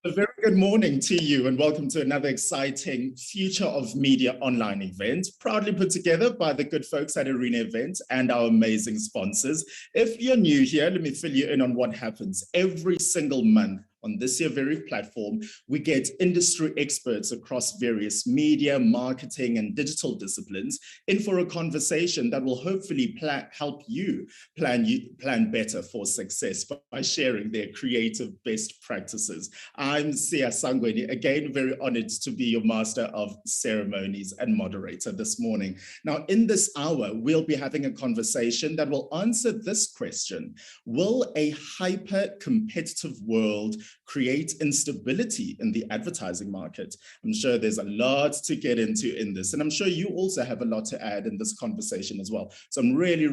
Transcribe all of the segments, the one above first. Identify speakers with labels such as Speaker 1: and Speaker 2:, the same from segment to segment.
Speaker 1: A very good morning to you and welcome to another exciting Future of Media online event, proudly put together by the good folks at reinvent and our amazing sponsors. If you're new here, let me fill you in on what happens every single month. On this here very platform, we get industry experts across various media, marketing, and digital disciplines in for a conversation that will hopefully help you plan better for success by sharing their creative best practices. I'm Sia Sangweni, again, very honored to be your master of ceremonies and moderator this morning. Now, in this hour, we'll be having a conversation that will answer this question: will a hyper-competitive world create instability in the advertising market? I'm sure there's a lot to get into in this, and I'm sure you also have a lot to add in this conversation as well. So I'm really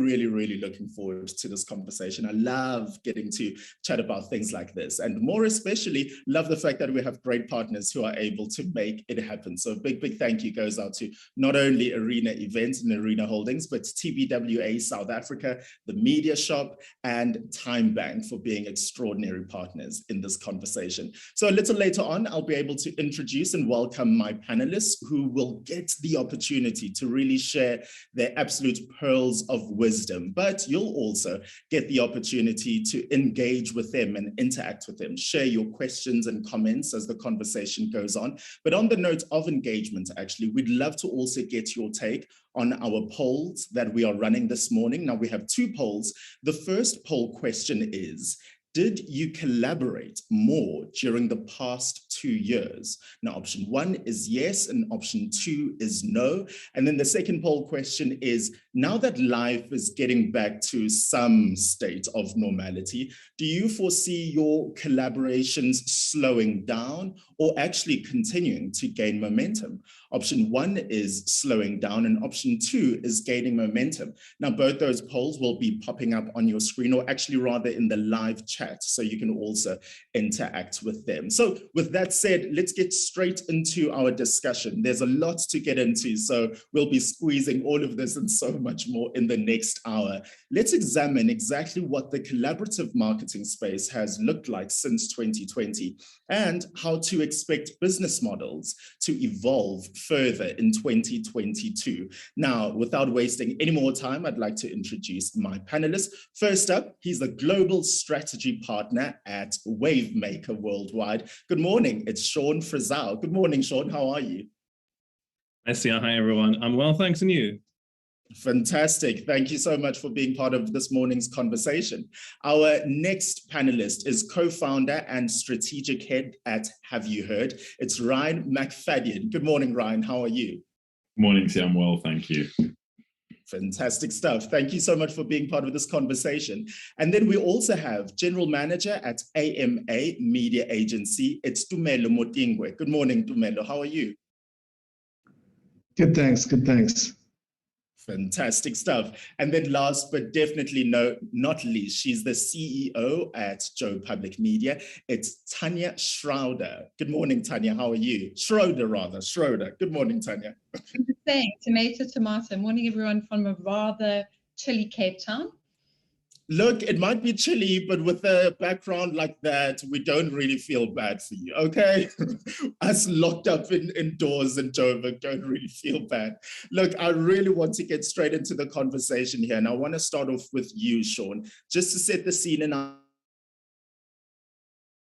Speaker 1: looking forward to this conversation. I love getting to chat about things like this, and more especially love the fact that we have great partners who are able to make it happen. So a big thank you goes out to not only Arena Events and Arena Holdings, but TBWA South Africa, the Media Shop, and Time Bank for being extraordinary partners in this conversation. So a little later on, I'll be able to introduce and welcome my panelists who will get the opportunity to really share their absolute pearls of wisdom. But you'll also get the opportunity to engage with them and interact with them, share your questions and comments as the conversation goes on. But on the note of engagement, actually, we'd love to also get your take on our polls that we are running this morning. Now, we have two polls. The first poll question is: did you collaborate more during the past 2 years? Now, option 1 is yes, and option 2 is no. And then the second poll question is: now that life is getting back to some state of normality, do you foresee your collaborations slowing down or actually continuing to gain momentum? Option 1 is slowing down and option 2 is gaining momentum. Now, both those polls will be popping up on your screen, or actually rather in the live chat, so you can also interact with them. So with that said, let's get straight into our discussion. There's a lot to get into, so we'll be squeezing all of this and so much more in the next hour. Let's examine exactly what the collaborative marketing space has looked like since 2020 and how to expect business models to evolve further in 2022. Now, without wasting any more time, I'd like to introduce my panelists. First up, he's a global strategy partner at Wavemaker Worldwide. Good morning, it's Sean Frizzell. Good morning, Sean, how are you?
Speaker 2: Hi, Sia. Hi, everyone. I'm well, thanks, and you?
Speaker 1: Fantastic. Thank you so much for being part of this morning's conversation. Our next panelist is co-founder and strategic head at Have You Heard? It's Ryan McFadden. Good morning, Ryan. How are you?
Speaker 3: Morning, Sia. I'm well, thank you.
Speaker 1: Fantastic stuff. Thank you so much for being part of this conversation. And then we also have General Manager at AMA Media Agency. It's Tumelo Motingwe. Good morning, Tumelo. How are you?
Speaker 4: Good, thanks. Good, thanks.
Speaker 1: Fantastic stuff. And then last but definitely not least, she's the CEO at Joe Public Media. It's Tanya Schroeder. Good morning, Tanya. How are you? Schroeder. Good morning, Tanya.
Speaker 5: Thanks. Tomato. Morning, everyone, from a rather chilly Cape Town.
Speaker 1: Look, it might be chilly, but with a background like that, we don't really feel bad for you, okay? Us locked up indoors in Joburg don't really feel bad. Look, I really want to get straight into the conversation here, and I want to start off with you, Sean, just to set the scene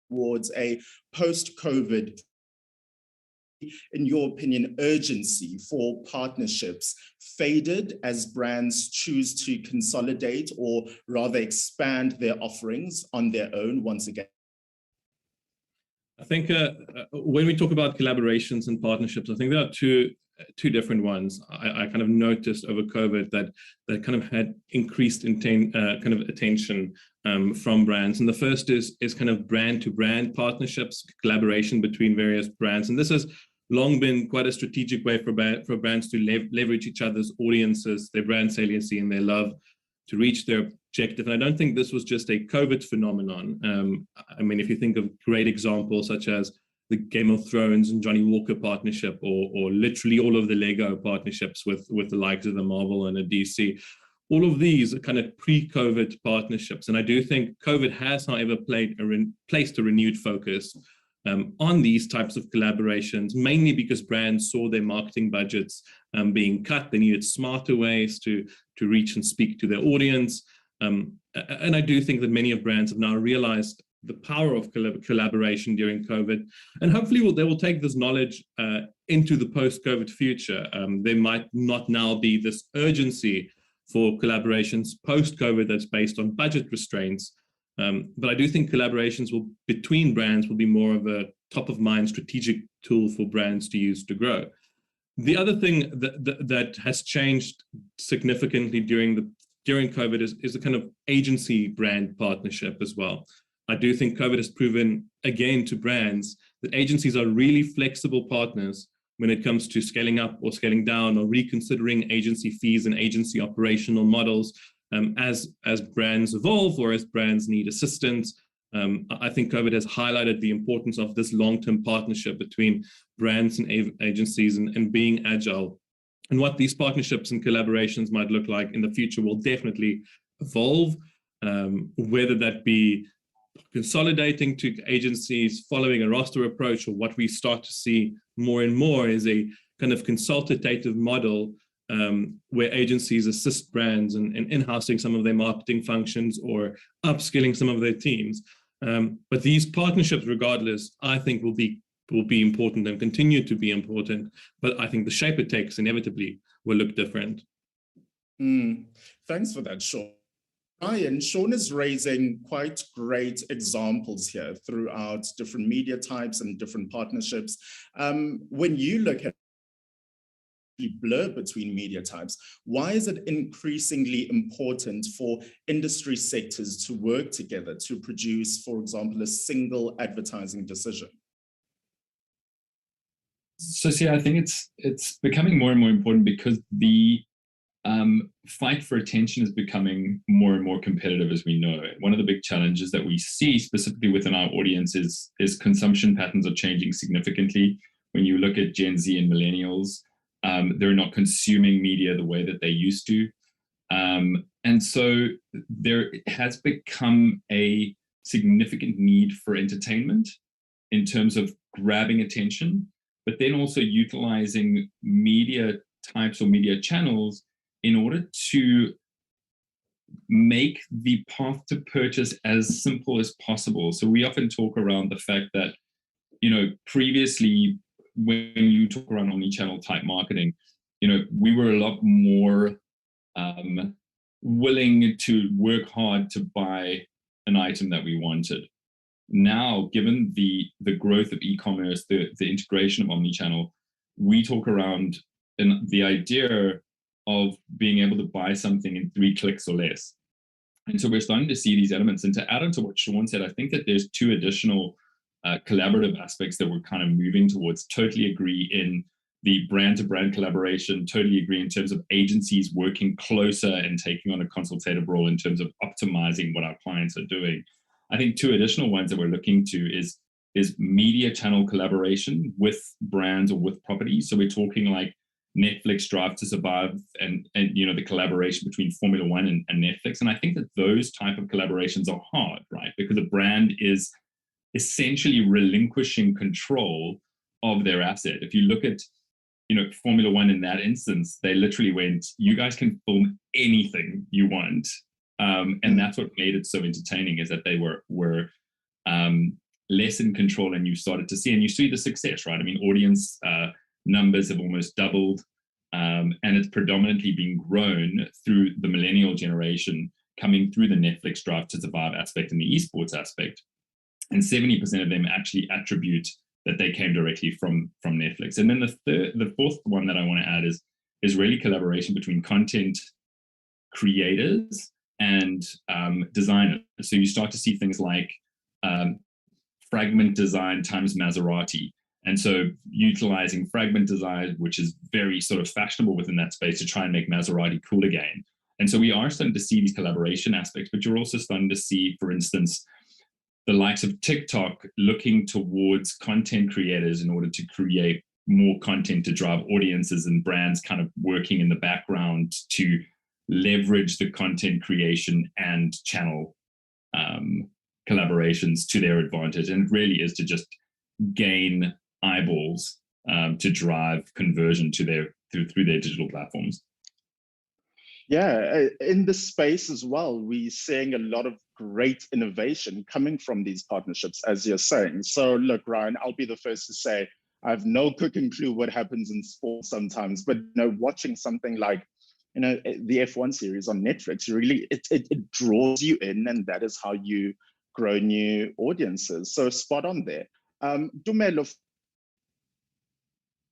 Speaker 1: towards a post-COVID, in your opinion, urgency for partnerships faded as brands choose to consolidate or rather expand their offerings on their own once again?
Speaker 2: I think when we talk about collaborations and partnerships, I think there are two different ones. I kind of noticed over COVID that kind of had increased kind of attention from brands. And the first is kind of brand-to-brand partnerships, collaboration between various brands. And this has long been quite a strategic way for brands to leverage each other's audiences, their brand saliency, and their love to reach their objective. And I don't think this was just a COVID phenomenon. I mean, if you think of great examples such as the Game of Thrones and Johnny Walker partnership, or literally all of the Lego partnerships with the likes of the Marvel and a DC, all of these are kind of pre-COVID partnerships. And I do think COVID has, however, placed a renewed focus on these types of collaborations, mainly because brands saw their marketing budgets being cut. They needed smarter ways to reach and speak to their audience. And I do think that many of brands have now realized the power of collaboration during COVID. And hopefully they will take this knowledge into the post-COVID future. There might not now be this urgency for collaborations post-COVID that's based on budget restraints. But I do think collaborations between brands will be more of a top-of-mind strategic tool for brands to use to grow. The other thing that has changed significantly during COVID is the kind of agency brand partnership as well. I do think COVID has proven again to brands that agencies are really flexible partners when it comes to scaling up or scaling down or reconsidering agency fees and agency operational models as brands evolve or as brands need assistance. I think COVID has highlighted the importance of this long-term partnership between brands and agencies and being agile. And what these partnerships and collaborations might look like in the future will definitely evolve, whether that be consolidating to agencies, following a roster approach, or what we start to see more and more is a kind of consultative model where agencies assist brands in in-housing some of their marketing functions or upskilling some of their teams. But these partnerships, regardless, I think will be important and continue to be important. But I think the shape it takes inevitably will look different.
Speaker 1: Thanks for that, Sean. Ryan, Sean is raising quite great examples here throughout different media types and different partnerships. When you look at the blur between media types, why is it increasingly important for industry sectors to work together to produce, for example, a single advertising decision?
Speaker 3: So, see, I think it's becoming more and more important because the fight for attention is becoming more and more competitive, as we know. One of the big challenges that we see specifically within our audience is consumption patterns are changing significantly. When you look at Gen Z and millennials, they're not consuming media the way that they used to. And so there has become a significant need for entertainment in terms of grabbing attention, but then also utilizing media types or media channels in order to make the path to purchase as simple as possible. So we often talk around the fact that, previously when you talk around omni-channel type marketing, we were a lot more willing to work hard to buy an item that we wanted. Now, given the growth of e-commerce, the integration of omni-channel, we talk around the idea of being able to buy something in 3 clicks or less. And so we're starting to see these elements. And to add on to what Sean said, I think that there's 2 additional collaborative aspects that we're kind of moving towards. Totally agree in the brand-to-brand collaboration, totally agree in terms of agencies working closer and taking on a consultative role in terms of optimizing what our clients are doing. I think 2 additional ones that we're looking to is media channel collaboration with brands or with properties. So we're talking like Netflix Drive to Survive and the collaboration between Formula One and Netflix. And I think that those type of collaborations are hard, right? Because a brand is essentially relinquishing control of their asset. If you look at Formula One in that instance, they literally went, you guys can film anything you want. And that's what made it so entertaining, is that they were less in control, and you started to see, and you see the success, right? I mean, audience numbers have almost doubled, and it's predominantly been grown through the millennial generation coming through the Netflix Drive to Survive aspect and the esports aspect. And 70% of them actually attribute that they came directly from Netflix. And then the fourth one that I want to add is really collaboration between content creators and designers. So you start to see things like fragment design times Maserati. And so utilizing fragment design, which is very sort of fashionable within that space, to try and make Maserati cool again. And so we are starting to see these collaboration aspects, but you're also starting to see, for instance, the likes of TikTok looking towards content creators in order to create more content to drive audiences, and brands kind of working in the background to leverage the content creation and channel collaborations to their advantage. And it really is to just gain eyeballs to drive conversion to through their digital platforms.
Speaker 1: Yeah, in this space as well, we're seeing a lot of great innovation coming from these partnerships, as you're saying. So look, Ryan, I'll be the first to say I have no cooking clue what happens in sports sometimes, but watching something like the F1 series on Netflix, really it draws you in, and that is how you grow new audiences. So spot on there. Dumelo,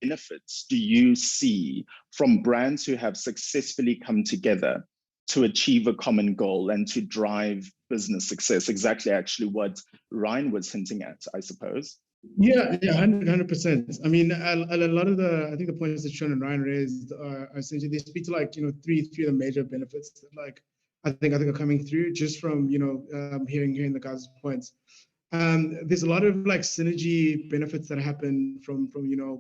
Speaker 1: benefits do you see from brands who have successfully come together to achieve a common goal and to drive business success? Exactly, actually, what Ryan was hinting at, I suppose.
Speaker 4: Yeah, 100%. I mean, a lot of I think the points that Sean and Ryan raised are essentially, they speak to three of the major benefits that I think are coming through just from hearing the guys' points. There's a lot of synergy benefits that happen from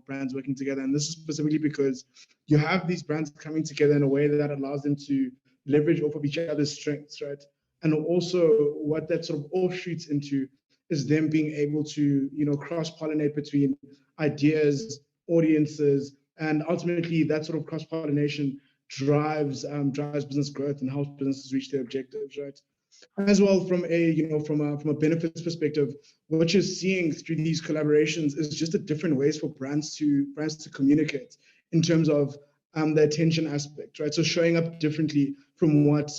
Speaker 4: brands working together, and this is specifically because you have these brands coming together in a way that allows them to leverage off of each other's strengths, right? And also what that sort of offshoots into is them being able to cross-pollinate between ideas, audiences, and ultimately that sort of cross-pollination drives business growth and helps businesses reach their objectives, right? As well, from a benefits perspective, what you're seeing through these collaborations is just a different ways for brands to communicate in terms of the attention aspect, right? So showing up differently from what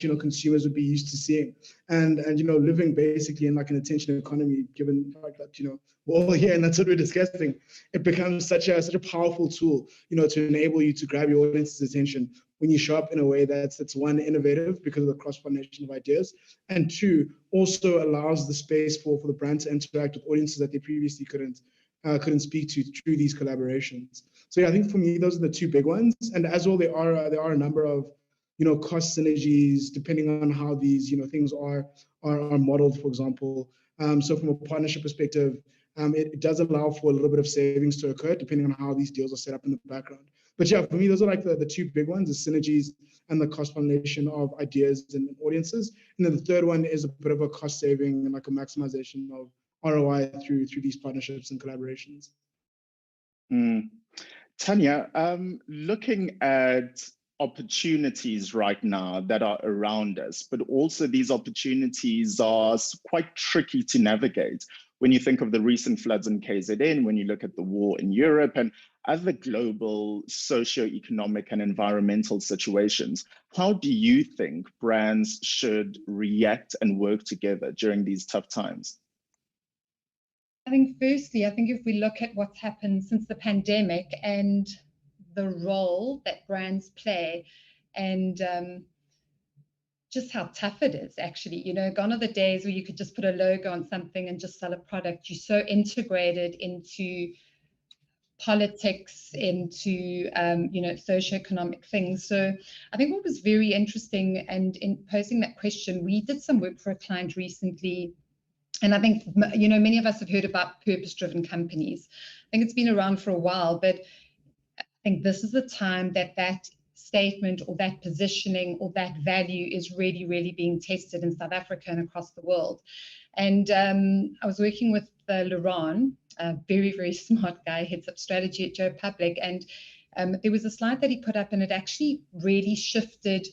Speaker 4: consumers would be used to seeing, and living basically in an attention economy. Given the fact that we're all here and that's what we're discussing, it becomes such a powerful tool to enable you to grab your audience's attention when you show up in a way that's one, innovative because of the cross-pollination of ideas, and two, also allows the space for the brand to interact with audiences that they previously couldn't speak to through these collaborations. So yeah, I think for me those are the two big ones, and as well there are a number of cost synergies depending on how these things are modeled. For example, so from a partnership perspective, it does allow for a little bit of savings to occur depending on how these deals are set up in the background. But yeah, for me, those are the two big ones: the synergies and the cost combination of ideas and audiences. And then the third one is a bit of a cost saving and a maximization of ROI through these partnerships and collaborations.
Speaker 1: Tanya, looking at opportunities right now that are around us, but also these opportunities are quite tricky to navigate. When you think of the recent floods in KZN, when you look at the war in Europe and other global socio-economic and environmental situations, how do you think brands should react and work together during these tough times?
Speaker 5: I think firstly, if we look at what's happened since the pandemic and the role that brands play, and just how tough it is actually, gone are the days where you could just put a logo on something and just sell a product. You're so integrated into politics, into socioeconomic things. So I think what was very interesting, and in posing that question, we did some work for a client recently, and I think many of us have heard about purpose-driven companies. I think it's been around for a while, but I think this is the time that statement or that positioning or that value is really, really being tested in South Africa and across the world. And I was working with Laurent, a very, very smart guy, heads up strategy at Joe Public, and there was a slide that he put up, and it actually really shifted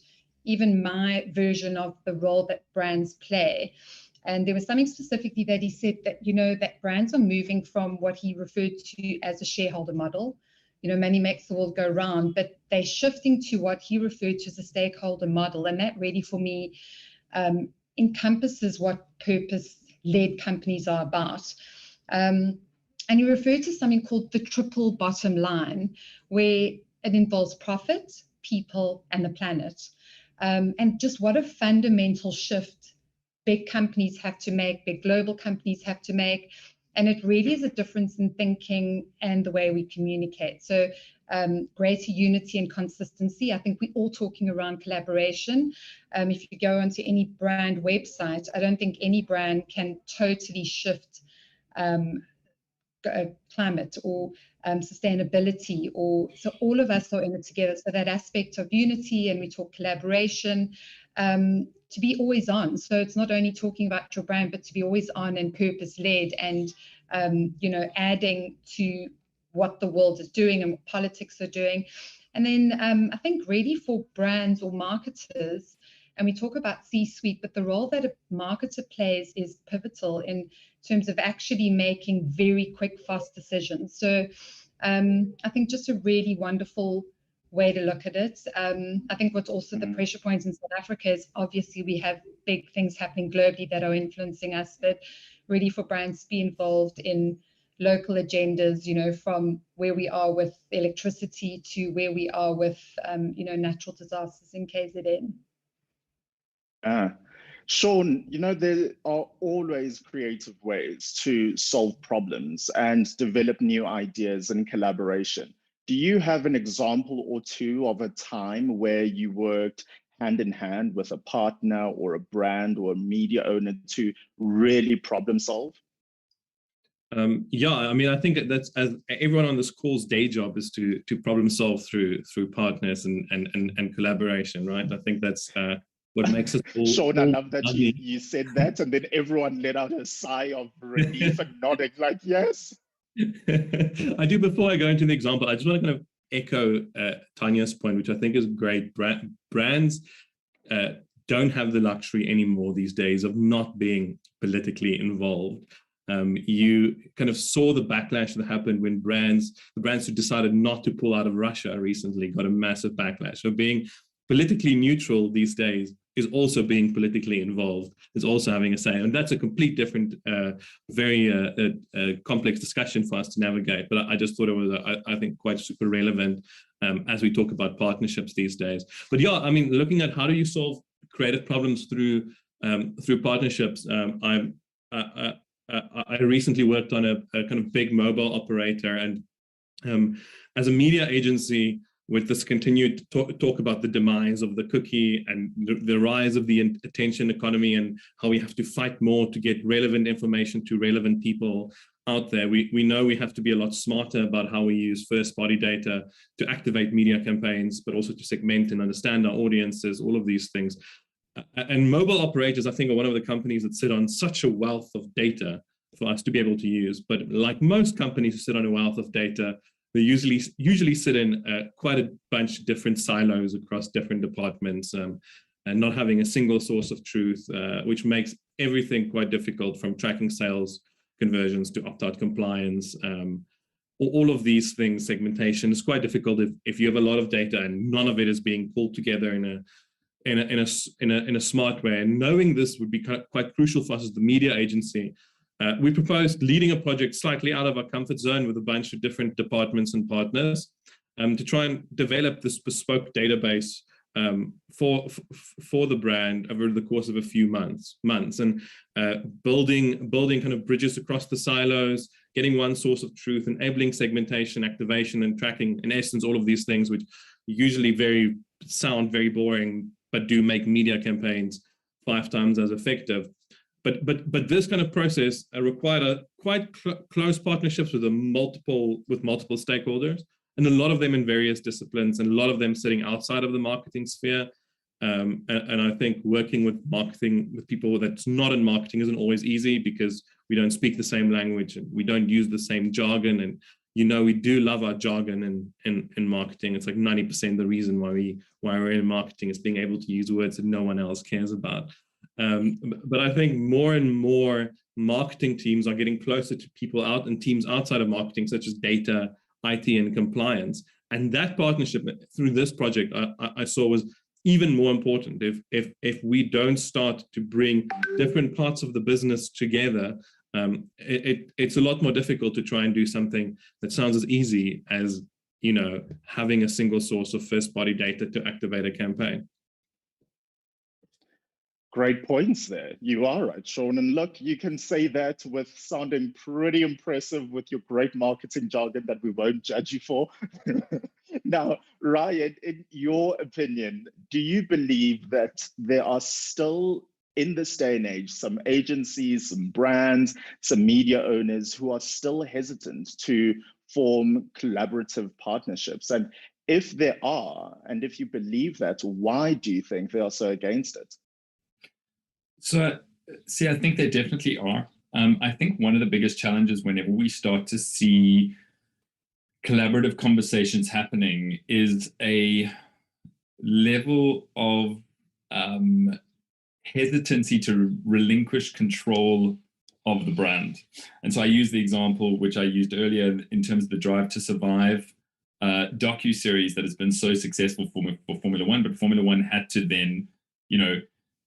Speaker 5: even my version of the role that brands play. And there was something specifically that he said that, that brands are moving from what he referred to as a shareholder model. Money makes the world go round, but they're shifting to what he referred to as a stakeholder model. And that really, for me, encompasses what purpose-led companies are about. And he referred to something called the triple bottom line, where it involves profit, people, and the planet. And just what a fundamental shift big companies have to make, big global companies have to make. And it really is a difference in thinking and the way we communicate. So greater unity and consistency. I think we're all talking around collaboration. If you go onto any brand website, I don't think any brand can totally shift climate or sustainability, so all of us are in it together. So that aspect of unity, and we talk collaboration, to be always on. So it's not only talking about your brand, but to be always on and purpose-led and adding to what the world is doing and what politics are doing. And then I think really for brands or marketers, and we talk about C-suite, but the role that a marketer plays is pivotal in terms of actually making very quick, fast decisions. So I think just a really wonderful way to look at it. I think what's also the pressure points in South Africa is obviously we have big things happening globally that are influencing us, but really for brands to be involved in local agendas, from where we are with electricity to where we are with, natural disasters in KZN.
Speaker 1: Sean, there are always creative ways to solve problems and develop new ideas and collaboration. Do you have an example or two of a time where you worked hand in hand with a partner or a brand or a media owner to really problem solve?
Speaker 2: Yeah, I mean, I think that's, as everyone on this call's day job is to problem solve through partners and collaboration, right? I think that's what makes us all.
Speaker 1: Sean, I love that you said that, and then everyone let out a sigh of relief and nodding like, yes.
Speaker 2: I do. Before I go into the example, I just want to kind of echo Tanya's point, which I think is great. Brands don't have the luxury anymore these days of not being politically involved. You kind of saw the backlash that happened when the brands who decided not to pull out of Russia recently got a massive backlash. So being politically neutral these days is also being politically involved, is also having a say. And that's a complete different, very complex discussion for us to navigate. But I just thought it was, I think, quite super relevant as we talk about partnerships these days. But yeah, I mean, looking at how do you solve creative problems through partnerships, I recently worked on a kind of big mobile operator, and as a media agency, with this continued talk about the demise of the cookie and the rise of the attention economy and how we have to fight more to get relevant information to relevant people out there, we know we have to be a lot smarter about how we use first-party data to activate media campaigns, but also to segment and understand our audiences, all of these things. And mobile operators, I think, are one of the companies that sit on such a wealth of data for us to be able to use. But like most companies who sit on a wealth of data, they usually sit in quite a bunch of different silos across different departments, and not having a single source of truth, which makes everything quite difficult, from tracking sales conversions to opt-out compliance. All of these things, segmentation is quite difficult if you have a lot of data and none of it is being pulled together in a smart way. And knowing this would be quite crucial for us as the media agency. We proposed leading a project slightly out of our comfort zone with a bunch of different departments and partners to try and develop this bespoke database for the brand over the course of a few months, and building kind of bridges across the silos, getting one source of truth, enabling segmentation, activation, and tracking. In essence, all of these things, which usually sound very boring, but do make media campaigns 5 times as effective. But this kind of process required a quite close partnerships with multiple stakeholders, and a lot of them in various disciplines, and a lot of them sitting outside of the marketing sphere. And I think working with people that's not in marketing isn't always easy, because we don't speak the same language and we don't use the same jargon. And we do love our jargon in marketing. It's like 90% the reason why we're in marketing is being able to use words that no one else cares about. But I think more and more marketing teams are getting closer to people and teams outside of marketing, such as data, IT, and compliance. And that partnership through this project I saw was even more important. If we don't start to bring different parts of the business together, it's a lot more difficult to try and do something that sounds as easy as having a single source of first-party data to activate a campaign.
Speaker 1: Great points there. You are right, Sean. And look, you can say that with sounding pretty impressive with your great marketing jargon that we won't judge you for. Now, Ryan, in your opinion, do you believe that there are still, in this day and age, some agencies, some brands, some media owners who are still hesitant to form collaborative partnerships? And if there are, and if you believe that, why do you think they are so against it?
Speaker 3: So, see, I think they definitely are. I think one of the biggest challenges whenever we start to see collaborative conversations happening is a level of hesitancy to relinquish control of the brand. And so I use the example which I used earlier in terms of the Drive to Survive docu-series that has been so successful for Formula One, but Formula One had to then,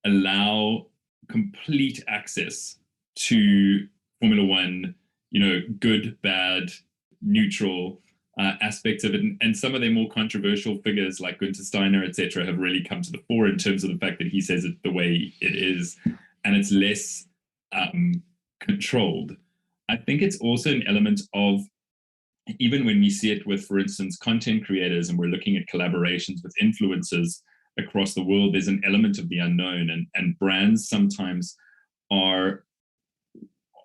Speaker 3: allow complete access to Formula One, good, bad, neutral aspects of it. And some of their more controversial figures like Gunther Steiner, etc., have really come to the fore in terms of the fact that he says it the way it is, and it's less controlled. I think it's also an element of, even when we see it with, for instance, content creators, and we're looking at collaborations with influencers across the world, there's an element of the unknown, and brands sometimes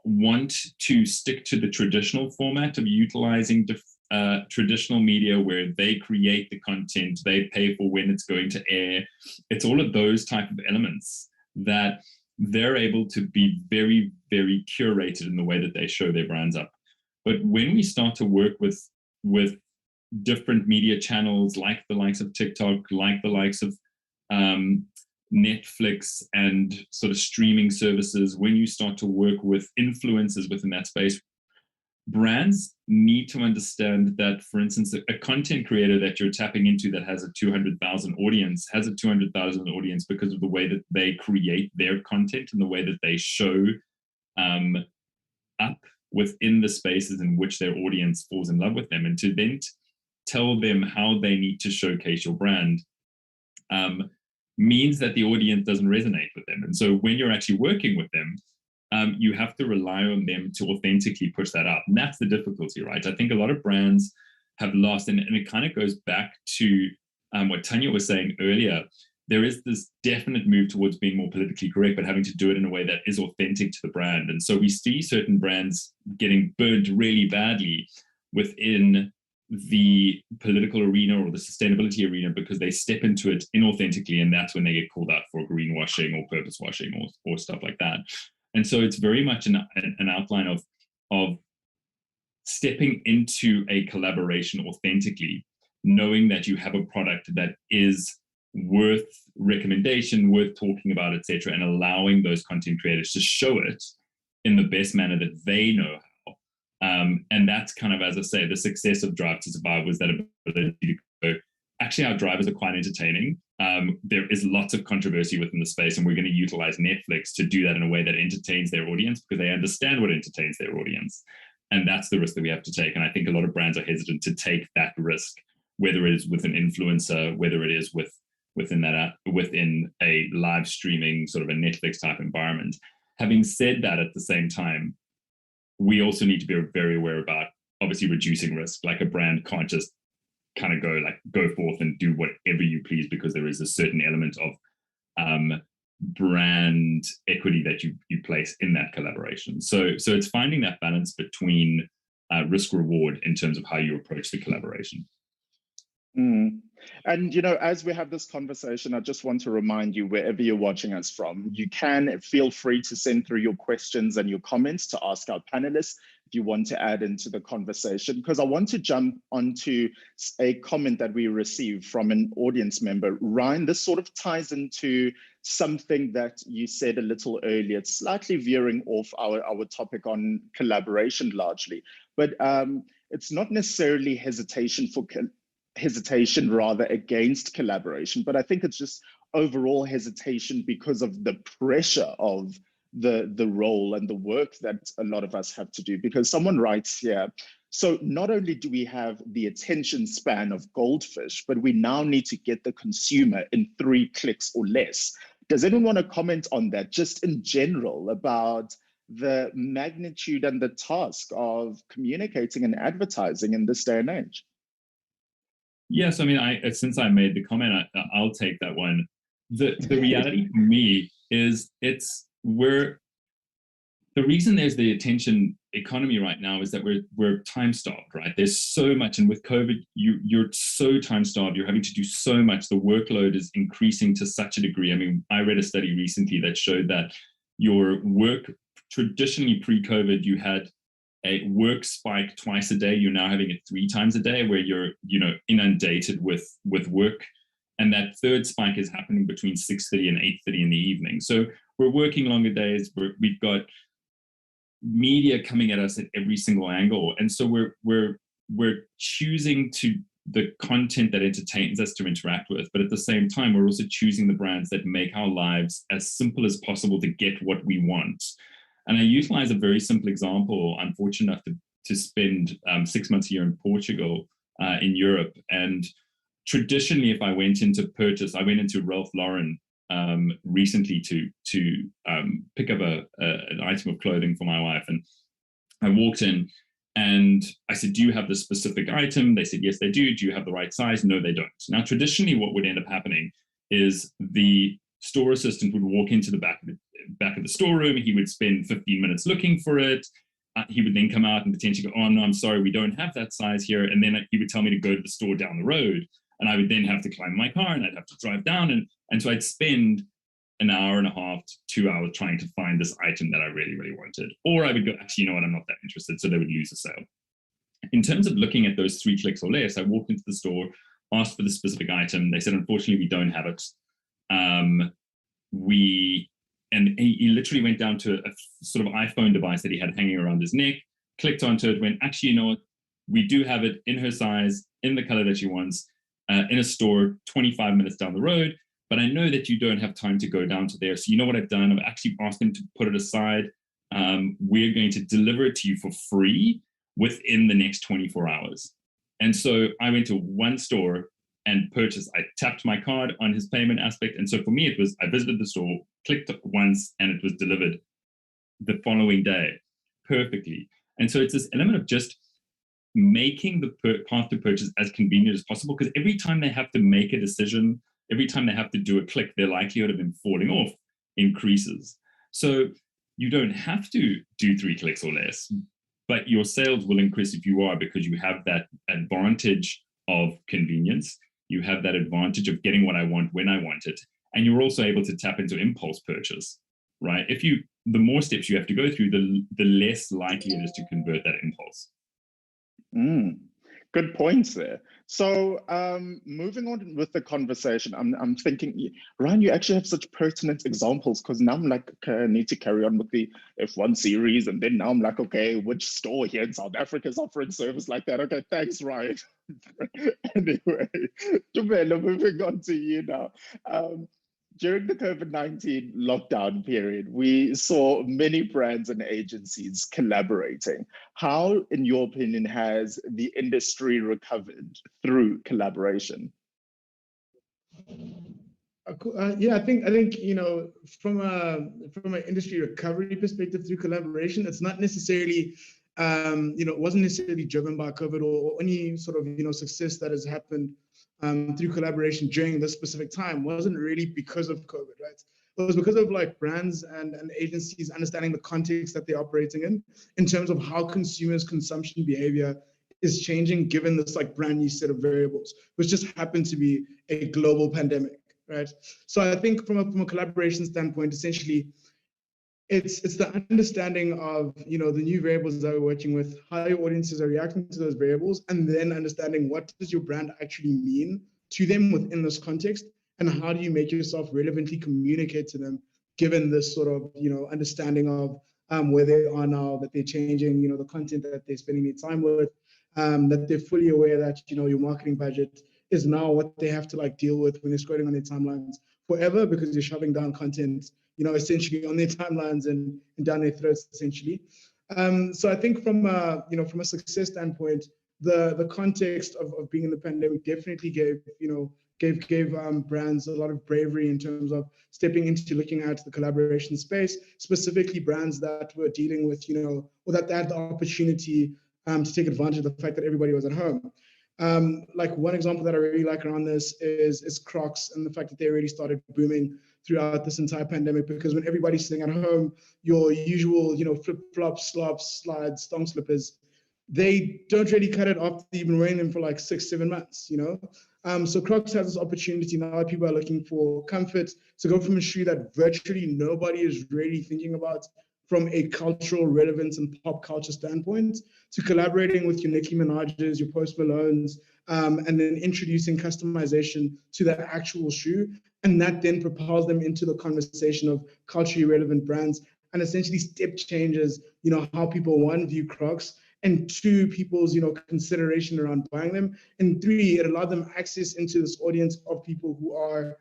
Speaker 3: want to stick to the traditional format of utilizing traditional media, where they create the content, they pay for when it's going to air. It's all of those type of elements that they're able to be very, very curated in the way that they show their brands up. But when we start to work with different media channels, like the likes of TikTok, like the likes of Netflix and sort of streaming services, when you start to work with influencers within that space, brands need to understand that, for instance, a content creator that you're tapping into that has a 200,000 audience has a 200,000 audience because of the way that they create their content and the way that they show up within the spaces in which their audience falls in love with them. And to then tell them how they need to showcase your brand means that the audience doesn't resonate with them. And so when you're actually working with them, you have to rely on them to authentically push that up. And that's the difficulty, right? I think a lot of brands have lost, and it kind of goes back to what Tanya was saying earlier. There is this definite move towards being more politically correct, but having to do it in a way that is authentic to the brand. And so we see certain brands getting burnt really badly within the political arena or the sustainability arena because they step into it inauthentically, and that's when they get called out for greenwashing or purpose washing or stuff like that. And so it's very much an outline of stepping into a collaboration authentically, knowing that you have a product that is worth recommendation, worth talking about, etc., and allowing those content creators to show it in the best manner that they know how. And that's kind of, as I say, the success of Drive to Survive was that ability to go, actually, our drivers are quite entertaining. There is lots of controversy within the space, and we're going to utilize Netflix to do that in a way that entertains their audience because they understand what entertains their audience. And that's the risk that we have to take. And I think a lot of brands are hesitant to take that risk, whether it is with an influencer, whether it is within a live streaming sort of a Netflix type environment. Having said that, at the same time, we also need to be very aware about obviously reducing risk. Like a brand can't just kind of go forth and do whatever you please because there is a certain element of brand equity that you place in that collaboration. So it's finding that balance between risk reward in terms of how you approach the collaboration.
Speaker 1: And, as we have this conversation, I just want to remind you, wherever you're watching us from, you can feel free to send through your questions and your comments to ask our panelists if you want to add into the conversation, because I want to jump onto a comment that we received from an audience member. Ryan, this sort of ties into something that you said a little earlier. It's slightly veering off our topic on collaboration largely, but it's not necessarily hesitation rather against collaboration, but I think it's just overall hesitation because of the pressure of the role and the work that a lot of us have to do. Because someone writes here, so not only do we have the attention span of goldfish, but we now need to get the consumer in 3 clicks or less. Does anyone want to comment on that, just in general, about the magnitude and the task of communicating and advertising in this day and age?
Speaker 3: Yes, I mean, since I made the comment, I'll take that one. The reality for me is the reason there's the attention economy right now is that we're time starved, right? There's so much, and with COVID, you're so time starved. You're having to do so much. The workload is increasing to such a degree. I mean, I read a study recently that showed that your work traditionally pre-COVID, you had a work spike twice a day. You're now having it 3 times a day, where you're, inundated with work. And that third spike is happening between 6:30 and 8:30 in the evening. So we're working longer days. We've got media coming at us at every single angle, and so we're choosing the content that entertains us to interact with, but at the same time, we're also choosing the brands that make our lives as simple as possible to get what we want. And I utilize a very simple example. I'm fortunate enough to spend 6 months a year in Portugal, in Europe. And traditionally, if I went into purchase, I went into Ralph Lauren recently to pick up an item of clothing for my wife. And I walked in and I said, do you have this specific item? They said, yes, they do. Do you have the right size? No, they don't. Now, traditionally, what would end up happening is the store assistant would walk into the back of the storeroom. He would spend 15 minutes looking for it. He would then come out and potentially go, oh, no, I'm sorry, we don't have that size here. And then he would tell me to go to the store down the road. And I would then have to climb my car and I'd have to drive down. And so I'd spend an hour and a half to 2 hours trying to find this item that I really, really wanted. Or I would go, actually, you know what, I'm not that interested. So they would lose a sale. In terms of looking at those 3 clicks or less, I walked into the store, asked for the specific item. They said, unfortunately, we don't have it. And he literally went down to a sort of iPhone device that he had hanging around his neck, clicked onto it, went, actually, you know what, we do have it in her size, in the color that she wants, in a store 25 minutes down the road. But I know that you don't have time to go down to there. So you know what I've done? I've actually asked him to put it aside. We're going to deliver it to you for free within the next 24 hours. And so I went to one store and purchased. I tapped my card on his payment aspect. And so for me, it was, I visited the store, clicked once, and it was delivered the following day perfectly. And so it's this element of just making the path to purchase as convenient as possible, because every time they have to make a decision, every time they have to do a click, their likelihood of them falling off increases. So you don't have to do 3 clicks or less, but your sales will increase if you are, because you have that advantage of convenience. You have that advantage of getting what I want when I want it. And you're also able to tap into impulse purchase, right? The more steps you have to go through, the less likely it is to convert that impulse.
Speaker 1: Good points there. So moving on with the conversation, I'm thinking, Ryan, you actually have such pertinent examples, because now I'm like, okay, I need to carry on with the F1 series. And then now I'm like, okay, which store here in South Africa is offering service like that? Okay, thanks, Ryan. Anyway, Tumelo, moving on to you now. During the COVID-19 lockdown period, we saw many brands and agencies collaborating. How, in your opinion, has the industry recovered through collaboration?
Speaker 4: Yeah, I think from an industry recovery perspective through collaboration, it's not necessarily it wasn't necessarily driven by COVID or any sort of success that has happened through collaboration during this specific time wasn't really because of COVID, right? It was because of like brands and agencies understanding the context that they're operating in terms of how consumers' consumption behavior is changing given this like brand new set of variables, which just happened to be a global pandemic, right? So I think from a collaboration standpoint, essentially, it's the understanding of the new variables that we're working with, how your audiences are reacting to those variables, and then understanding what does your brand actually mean to them within this context, and how do you make yourself relevantly communicate to them given this sort of understanding of where they are now, that they're changing, the content that they're spending their time with, that they're fully aware that your marketing budget is now what they have to like deal with when they're scrolling on their timelines forever, because you're shoving down content essentially on their timelines and down their throats, essentially. So I think from a success standpoint, the context of being in the pandemic definitely gave brands a lot of bravery in terms of stepping into looking at the collaboration space, specifically brands that were dealing with, or that they had the opportunity to take advantage of the fact that everybody was at home. Like one example that I really like around this is Crocs, and the fact that they really started booming throughout this entire pandemic, because when everybody's sitting at home, your usual, flip-flops, slops, slides, thong slippers, they don't really cut it after you've been wearing them for like 6-7 months, So Crocs has this opportunity now that people are looking for comfort to go from a shoe that virtually nobody is really thinking about from a cultural relevance and pop culture standpoint, to collaborating with your Nicki Minaj's, your Post Malone's, and then introducing customization to the actual shoe. And that then propels them into the conversation of culturally relevant brands and essentially step changes, how people, one, view Crocs, and two, people's, consideration around buying them. And three, it allowed them access into this audience of people who are,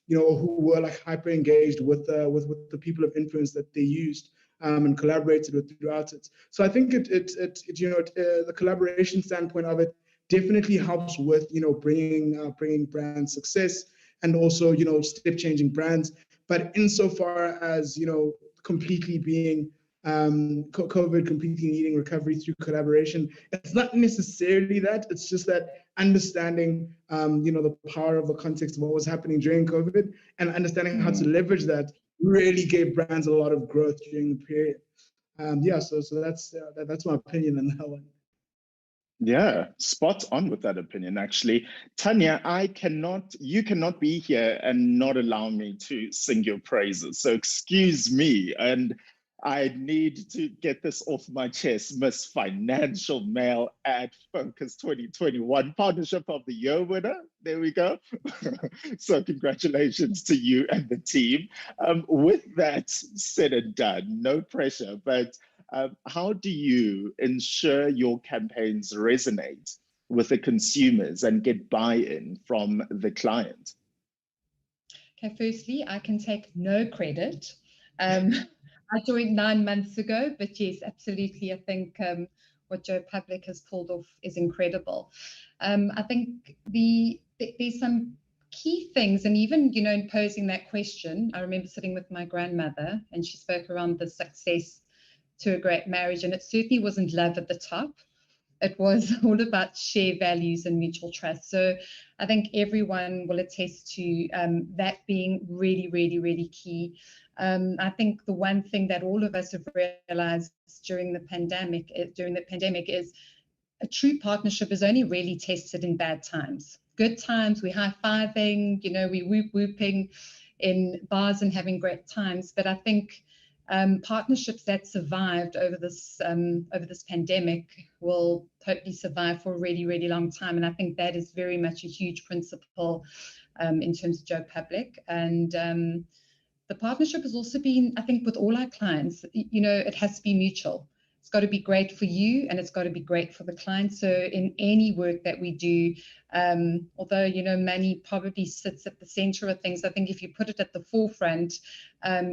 Speaker 4: who were like hyper engaged with the people of influence that they used and collaborated with throughout it. So I think the collaboration standpoint of it definitely helps with, bringing brand success and also, step changing brands. But insofar as, completely being COVID completely needing recovery through collaboration, it's not necessarily that. It's just that understanding, the power of the context of what was happening during COVID and understanding how to leverage that really gave brands a lot of growth during the period. So that's my opinion on that one.
Speaker 1: Yeah, spot on with that opinion, actually. Tanya, you cannot be here and not allow me to sing your praises. So excuse me, and I need to get this off my chest. Miss Financial Mail at Focus 2021 Partnership of the Year winner. There we go. So congratulations to you and the team. With that said and done, no pressure, but how do you ensure your campaigns resonate with the consumers and get buy-in from the client?
Speaker 5: Okay, firstly, I can take no credit. I joined 9 months ago, but yes, absolutely. I think what Joe Public has pulled off is incredible. I think there's some key things, and even, in posing that question, I remember sitting with my grandmother and she spoke around the success to a great marriage, and it certainly wasn't love at the top. It was all about shared values and mutual trust. So I think everyone will attest to that being really, really, really key. I think the one thing that all of us have realized during the pandemic is a true partnership is only really tested in bad times. Good times, we're high-fiving, we're whooping in bars and having great times. But I think partnerships that survived over this pandemic will hopefully survive for a really, really long time. And I think that is very much a huge principle in terms of Joe Public. And the partnership has also been, I think, with all our clients, it has to be mutual. It's got to be great for you and it's got to be great for the client. So in any work that we do, although, money probably sits at the center of things, I think if you put it at the forefront,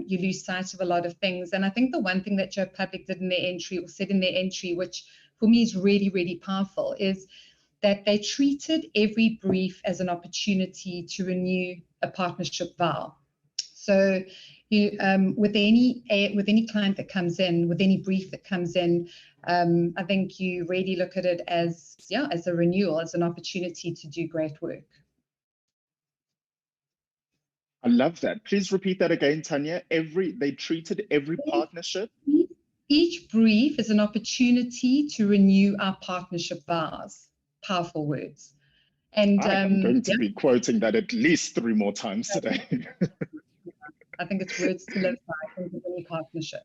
Speaker 5: you lose sight of a lot of things. And I think the one thing that Joe Public did in their entry, or said in their entry, which for me is really, really powerful, is that they treated every brief as an opportunity to renew a partnership vow. So with any client that comes in, with any brief that comes in, I think you really look at it as a renewal, as an opportunity to do great work.
Speaker 1: I love that. Please repeat that again, Tanya. They treated every partnership.
Speaker 5: Each brief is an opportunity to renew our partnership vows. Powerful words. And
Speaker 1: I'm going to be quoting that at least 3 more times today.
Speaker 5: I think it's words to live by in any partnership.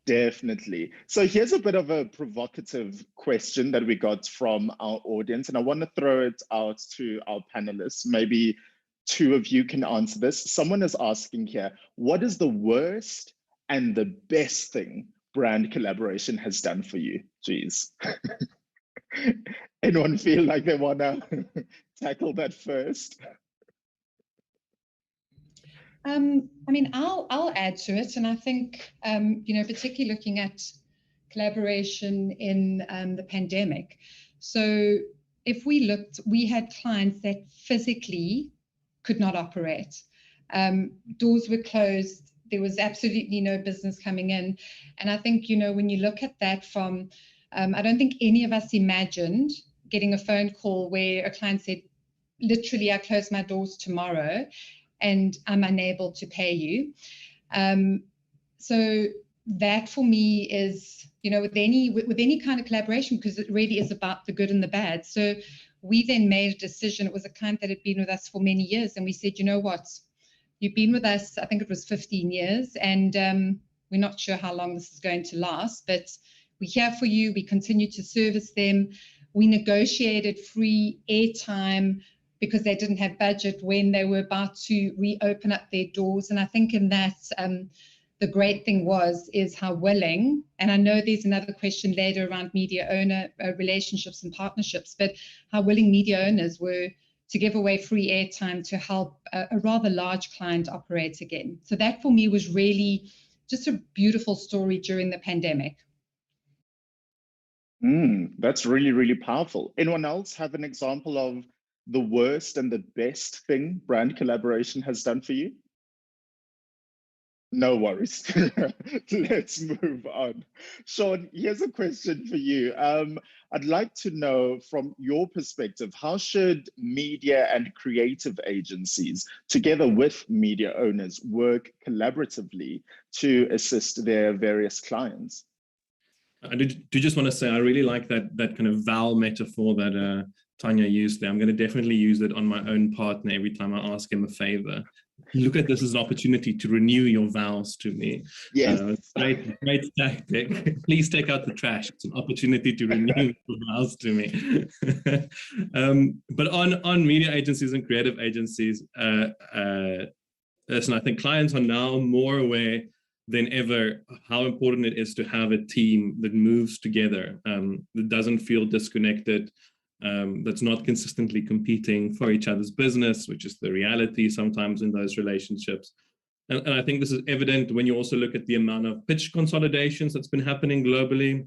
Speaker 1: Definitely. So here's a bit of a provocative question that we got from our audience, and I want to throw it out to our panelists. Maybe 2 of you can answer this. Someone is asking here, what is the worst and the best thing brand collaboration has done for you? Jeez. Anyone feel like they want to tackle that first?
Speaker 5: I'll add to it, and I think particularly looking at collaboration in the pandemic. So if we looked, we had clients that physically could not operate. Doors were closed. There was absolutely no business coming in, and I think when you look at that from, I don't think any of us imagined getting a phone call where a client said, "Literally, I close my doors tomorrow, and I'm unable to pay you." So that for me is, with any kind of collaboration, because it really is about the good and the bad. So we then made a decision. It was a client that had been with us for many years, and we said, you know what, you've been with us, I think it was 15 years, and we're not sure how long this is going to last, but we're here for you. We continue to service them. We negotiated free airtime because they didn't have budget when they were about to reopen up their doors. And I think in that, the great thing is how willing, and I know there's another question later around media owner relationships and partnerships, but how willing media owners were to give away free airtime to help a rather large client operate again. So that for me was really just a beautiful story during the pandemic.
Speaker 1: That's really, really powerful. Anyone else have an example of the worst and the best thing brand collaboration has done for you? No worries. Let's move on. Sean, here's a question for you. I'd like to know from your perspective, how should media and creative agencies, together with media owners, work collaboratively to assist their various clients?
Speaker 2: I do just want to say, I really like that kind of vow metaphor that Tanya used there. I'm going to definitely use it on my own partner every time I ask him a favor. Look at this as an opportunity to renew your vows to me.
Speaker 1: Yes.
Speaker 2: Great tactic. Please take out the trash. It's an opportunity to renew your vows to me. But on media agencies and creative agencies, listen, I think clients are now more aware than ever how important it is to have a team that moves together, that doesn't feel disconnected, that's not consistently competing for each other's business, which is the reality sometimes in those relationships. And I think this is evident when you also look at the amount of pitch consolidations that's been happening globally,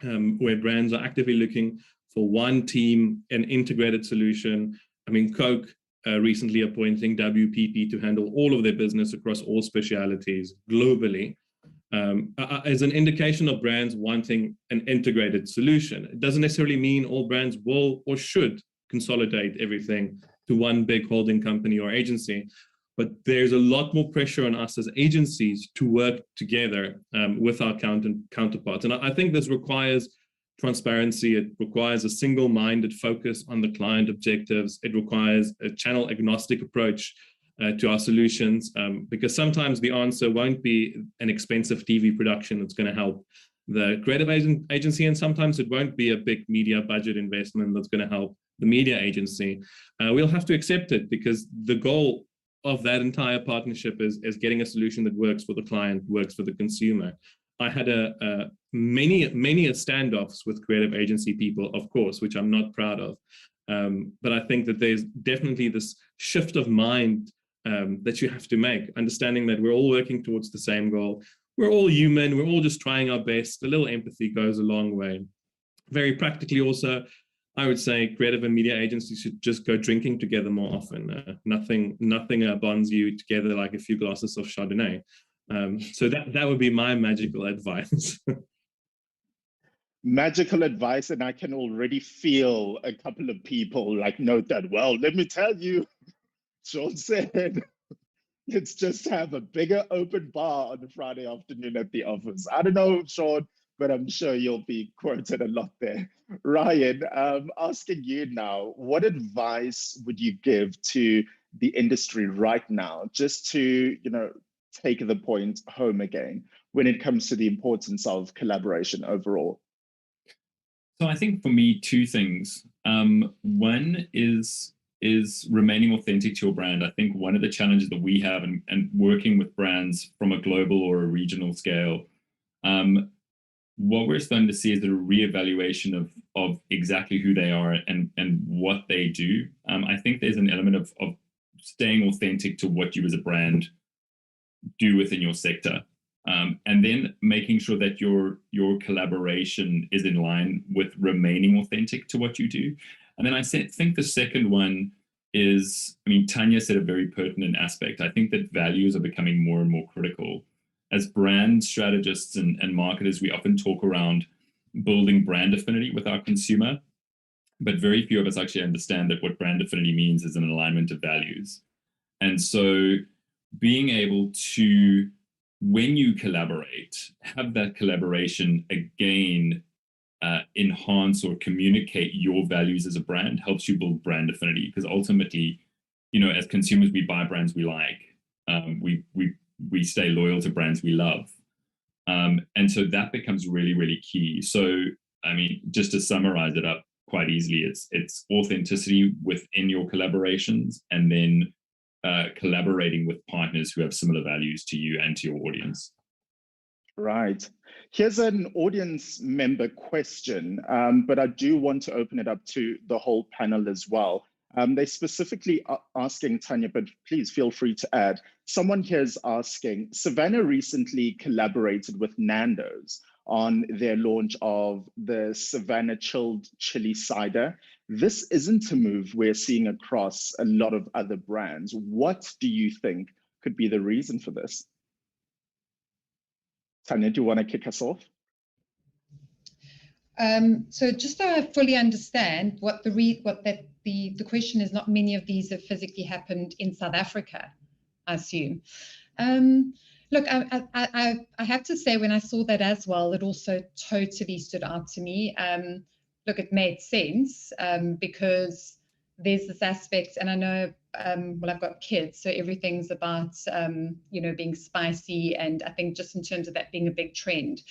Speaker 2: where brands are actively looking for one team, an integrated solution. I mean, Coke recently appointing WPP to handle all of their business across all specialities globally, as an indication of brands wanting an integrated solution. It doesn't necessarily mean all brands will or should consolidate everything to one big holding company or agency, but there's a lot more pressure on us as agencies to work together with our counterparts. And I think this requires transparency. It requires a single-minded focus on the client objectives. It requires a channel agnostic approach to our solutions, because sometimes the answer won't be an expensive TV production that's going to help the creative agency, and sometimes it won't be a big media budget investment that's going to help the media agency. We'll have to accept it, because the goal of that entire partnership is getting a solution that works for the client, works for the consumer. I had many standoffs with creative agency people, of course, which I'm not proud of. But I think that there's definitely this shift of mind that you have to make, understanding that we're all working towards the same goal. We're all human. We're all just trying our best. A little empathy goes a long way. Very practically also, I would say creative and media agencies should just go drinking together more often. Nothing bonds you together like a few glasses of Chardonnay. So that would be my magical advice.
Speaker 1: Magical advice, and I can already feel a couple of people like note that. Well, let me tell you, Sean said, let's just have a bigger open bar on a Friday afternoon at the office. I don't know, Sean, but I'm sure you'll be quoted a lot there. Ryan, asking you now, what advice would you give to the industry right now, just to, take the point home again when it comes to the importance of collaboration overall?
Speaker 3: So I think for me, two things. One is remaining authentic to your brand. I think one of the challenges that we have and working with brands from a global or a regional scale, what we're starting to see is a reevaluation of exactly who they are and what they do. I think there's an element of staying authentic to what you as a brand do within your sector. And then making sure that your collaboration is in line with remaining authentic to what you do. And then I think the second one is, Tanya said a very pertinent aspect. I think that values are becoming more and more critical. As brand strategists and marketers, we often talk around building brand affinity with our consumer, but very few of us actually understand that what brand affinity means is an alignment of values. And so being able to, when you collaborate, have that collaboration again enhance or communicate your values as a brand helps you build brand affinity, because ultimately, as consumers, we buy brands we like. We stay loyal to brands we love. And so that becomes really, really key. So, I mean, just to summarize it up quite easily, it's authenticity within your collaborations, and then collaborating with partners who have similar values to you and to your audience.
Speaker 1: Right. Here's an audience member question, but I do want to open it up to the whole panel as well. They specifically are asking, Tanya, but please feel free to add. Someone here is asking, Savannah recently collaborated with Nando's on their launch of the Savannah Chilled Chili Cider. This isn't a move we're seeing across a lot of other brands. What do you think could be the reason for this? Tanya, do you want to kick us off?
Speaker 5: So just so I fully understand what the question is, not many of these have physically happened in South Africa, I assume. Look, I have to say, when I saw that as well, it also totally stood out to me. Look, it made sense because there's this aspect, and I know, well, I've got kids, so everything's about, you know, being spicy, and I think just in terms of that being a big trend.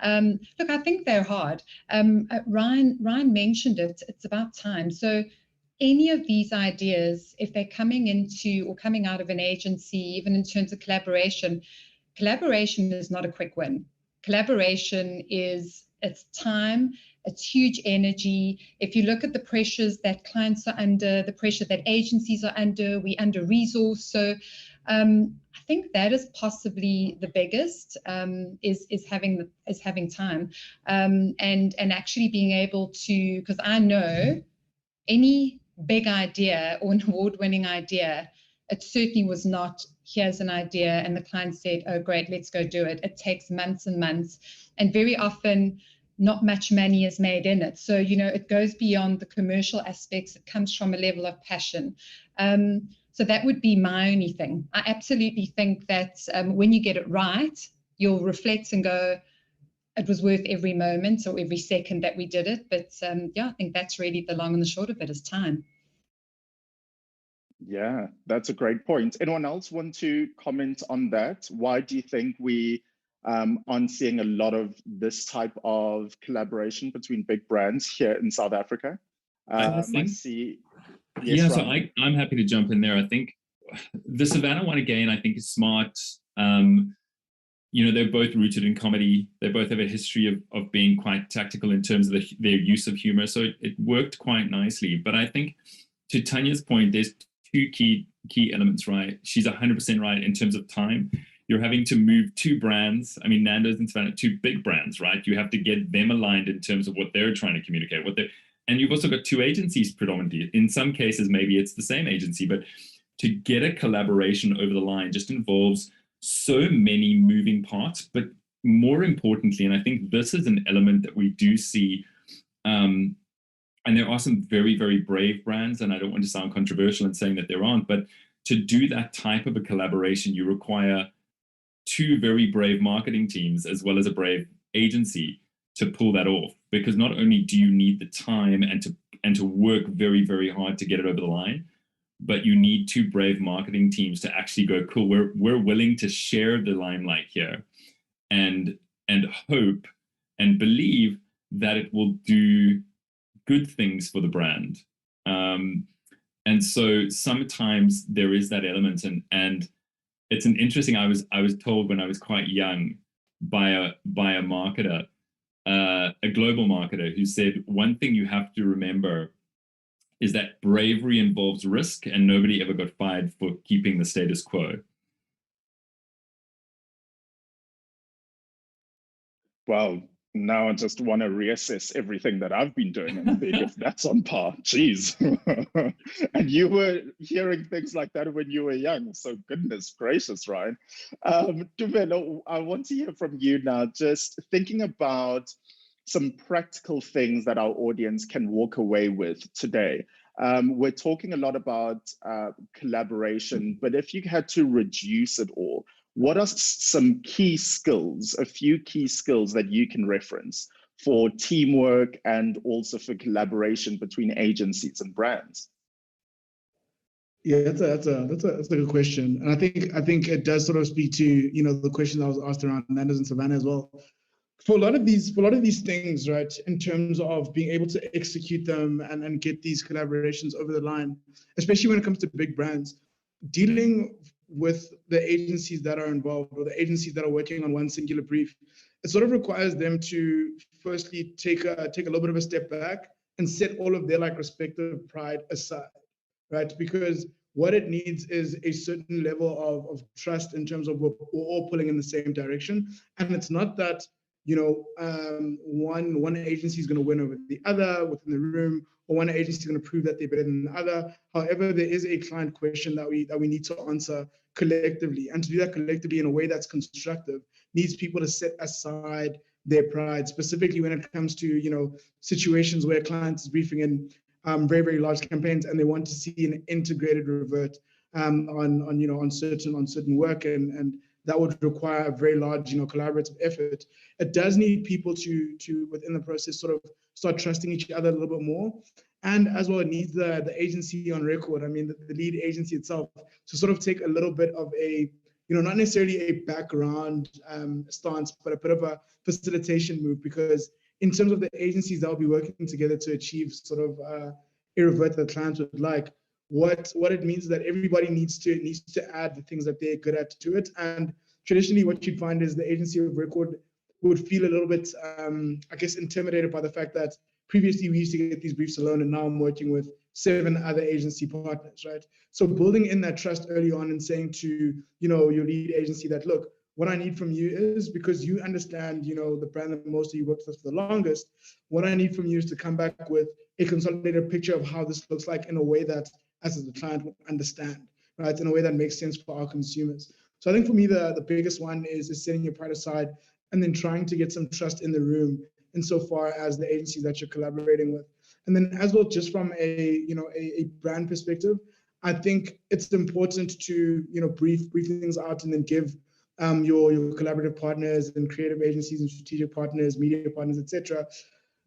Speaker 5: Look, I think they're hard. Ryan mentioned it, it's about time. So any of these ideas, if they're coming into or coming out of an agency, even in terms of collaboration is not a quick win. Collaboration it's time, it's huge energy. If you look at the pressures that clients are under, the pressure that agencies are under, we under-resource. So I think that is possibly the biggest, is having time, and actually being able to, because I know any big idea or an award-winning idea, it certainly was not, here's an idea and the client said, oh great, let's go do it. It takes months and months, and very often not much money is made in it. So, you know, it goes beyond the commercial aspects. It comes from a level of passion. So that would be my only thing. I absolutely think that when you get it right, you'll reflect and go, it was worth every moment or every second that we did it. But yeah, I think that's really the long and the short of it, is time.
Speaker 1: Yeah, that's a great point. Anyone else want to comment on that? Why do you think we aren't seeing a lot of this type of collaboration between big brands here in South Africa?
Speaker 3: I think,
Speaker 1: see.
Speaker 3: Yes, yeah, so
Speaker 1: Ryan?
Speaker 3: I'm happy to jump in there. I think the Savannah one, again, I think is smart. You know, they're both rooted in comedy. They both have a history of being quite tactical in terms of their use of humor. So it worked quite nicely. But I think, to Tanya's point, there's two key elements, right? She's 100% right in terms of time. You're having to move two brands. I mean, Nando's and Savannah, two big brands, right? You have to get them aligned in terms of what they're trying to communicate, and you've also got two agencies predominantly. In some cases, maybe it's the same agency, but to get a collaboration over the line just involves so many moving parts. But more importantly, and I think this is an element that we do see, and there are some very, very brave brands, and I don't want to sound controversial in saying that there aren't, but to do that type of a collaboration, you require two very brave marketing teams as well as a brave agency to pull that off. Because not only do you need the time and to work very, very hard to get it over the line, but you need two brave marketing teams to actually go, cool, we're willing to share the limelight here, and hope and believe that it will do good things for the brand. And so sometimes there is that element, and it's an interesting, I was told when I was quite young by a marketer, a global marketer, who said, one thing you have to remember is that bravery involves risk, and nobody ever got fired for keeping the status quo.
Speaker 1: Well, now I just want to reassess everything that I've been doing and think if that's on par. Jeez. And you were hearing things like that when you were young. So goodness gracious, Ryan. Dumelo, I want to hear from you now, just thinking about some practical things that our audience can walk away with today. We're talking a lot about collaboration, but if you had to reduce it all, what are some key skills, a few key skills that you can reference for teamwork and also for collaboration between agencies and brands?
Speaker 4: Yeah, that's a good question, and I think it does sort of speak to the question that was asked around Nando's and Savannah as well. For a lot of these things, right, in terms of being able to execute them and get these collaborations over the line, especially when it comes to big brands, dealing with the agencies that are involved or the agencies that are working on one singular brief, it sort of requires them to firstly take a little bit of a step back and set all of their respective pride aside, right? Because what it needs is a certain level of trust in terms of we're all pulling in the same direction. And it's not that, one agency is going to win over the other within the room, or one agency is going to prove that they're better than the other. However, there is a client question that we need to answer collectively. And to do that collectively in a way that's constructive needs people to set aside their pride, specifically when it comes to, situations where clients is briefing in very, very large campaigns, and they want to see an integrated revert on certain work, and that would require a very large collaborative effort. It does need people to within the process sort of start trusting each other a little bit more, and as well it needs the agency on record. I mean, the lead agency itself to sort of take a little bit of a not necessarily a background stance, but a bit of a facilitation move, because in terms of the agencies that will be working together to achieve sort of a revert that clients would like, what it means is that everybody needs to add the things that they're good at to it. And traditionally, what you'd find is the agency of record would feel a little bit, I guess, intimidated by the fact that previously we used to get these briefs alone, and now I'm working with 7 other agency partners, right? So building in that trust early on and saying to your lead agency that, look, what I need from you is, because you understand, the brand that most of you worked with for the longest, what I need from you is to come back with a consolidated picture of how this looks like in a way that us as a client would understand, right? In a way that makes sense for our consumers. So I think for me, the biggest one is setting your pride aside and then trying to get some trust in the room insofar as the agencies that you're collaborating with. And then as well, just from a brand perspective, I think it's important to, brief things out and then give your collaborative partners and creative agencies and strategic partners, media partners, etc.,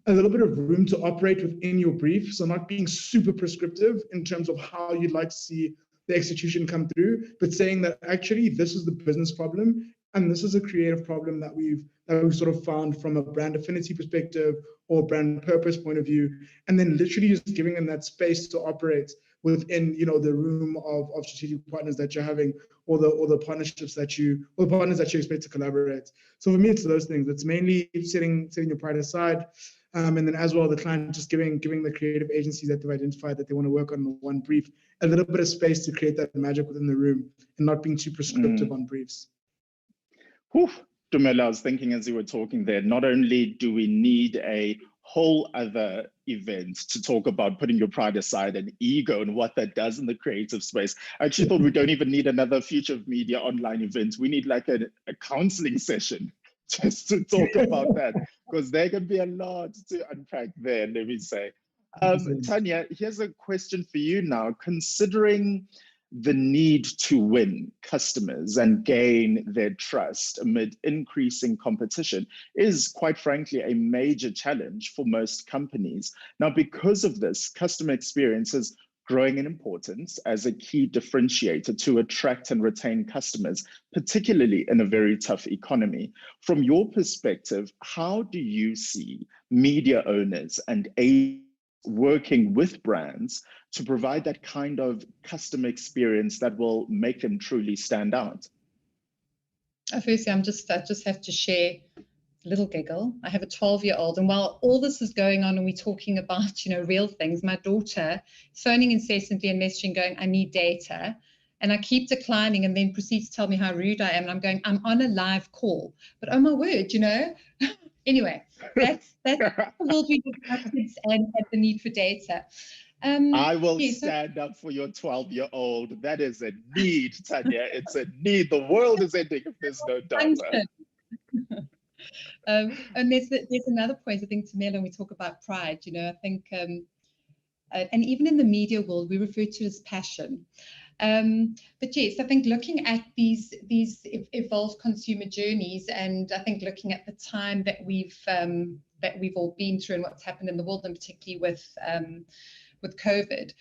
Speaker 4: a little bit of room to operate within your brief. So not being super prescriptive in terms of how you'd like to see the execution come through, but saying that actually this is the business problem and this is a creative problem that we've sort of found from a brand affinity perspective or brand purpose point of view, and then literally just giving them that space to operate within the room of strategic partners that you're having, or the partnerships that you expect to collaborate. So for me, it's those things. It's mainly setting your pride aside, and then as well the client just giving the creative agencies that they've identified that they want to work on one brief a little bit of space to create that magic within the room and not being too prescriptive on briefs.
Speaker 1: Whew. Dumela, I was thinking as you were talking there, not only do we need a whole other event to talk about putting your pride aside and ego and what that does in the creative space. I actually thought we don't even need another Future of Media online event. We need like a counseling session just to talk about that, because there can be a lot to unpack there, let me say. Tanya, here's a question for you now. Considering the need to win customers and gain their trust amid increasing competition is, quite frankly, a major challenge for most companies. Now, because of this, customer experience is growing in importance as a key differentiator to attract and retain customers, particularly in a very tough economy. From your perspective, how do you see media owners and agents working with brands to provide that kind of customer experience that will make them truly stand out?
Speaker 5: Firstly, I just have to share a little giggle. I have a 12-year-old, and while all this is going on and we're talking about, real things, my daughter phoning incessantly and messaging going, I need data. And I keep declining and then proceeds to tell me how rude I am. And I'm going, I'm on a live call. But oh my word, Anyway, that's the world we live in, our kids and the need for data.
Speaker 1: I will stand up for your 12-year-old. That is a need, Tanya. It's a need. The world is ending if there's no data.
Speaker 5: And there's another point, I think, Tamela, when we talk about pride, I think, and even in the media world, we refer to it as passion. But yes, I think looking at these evolved consumer journeys, and I think looking at the time that we've all been through and what's happened in the world, and particularly with COVID,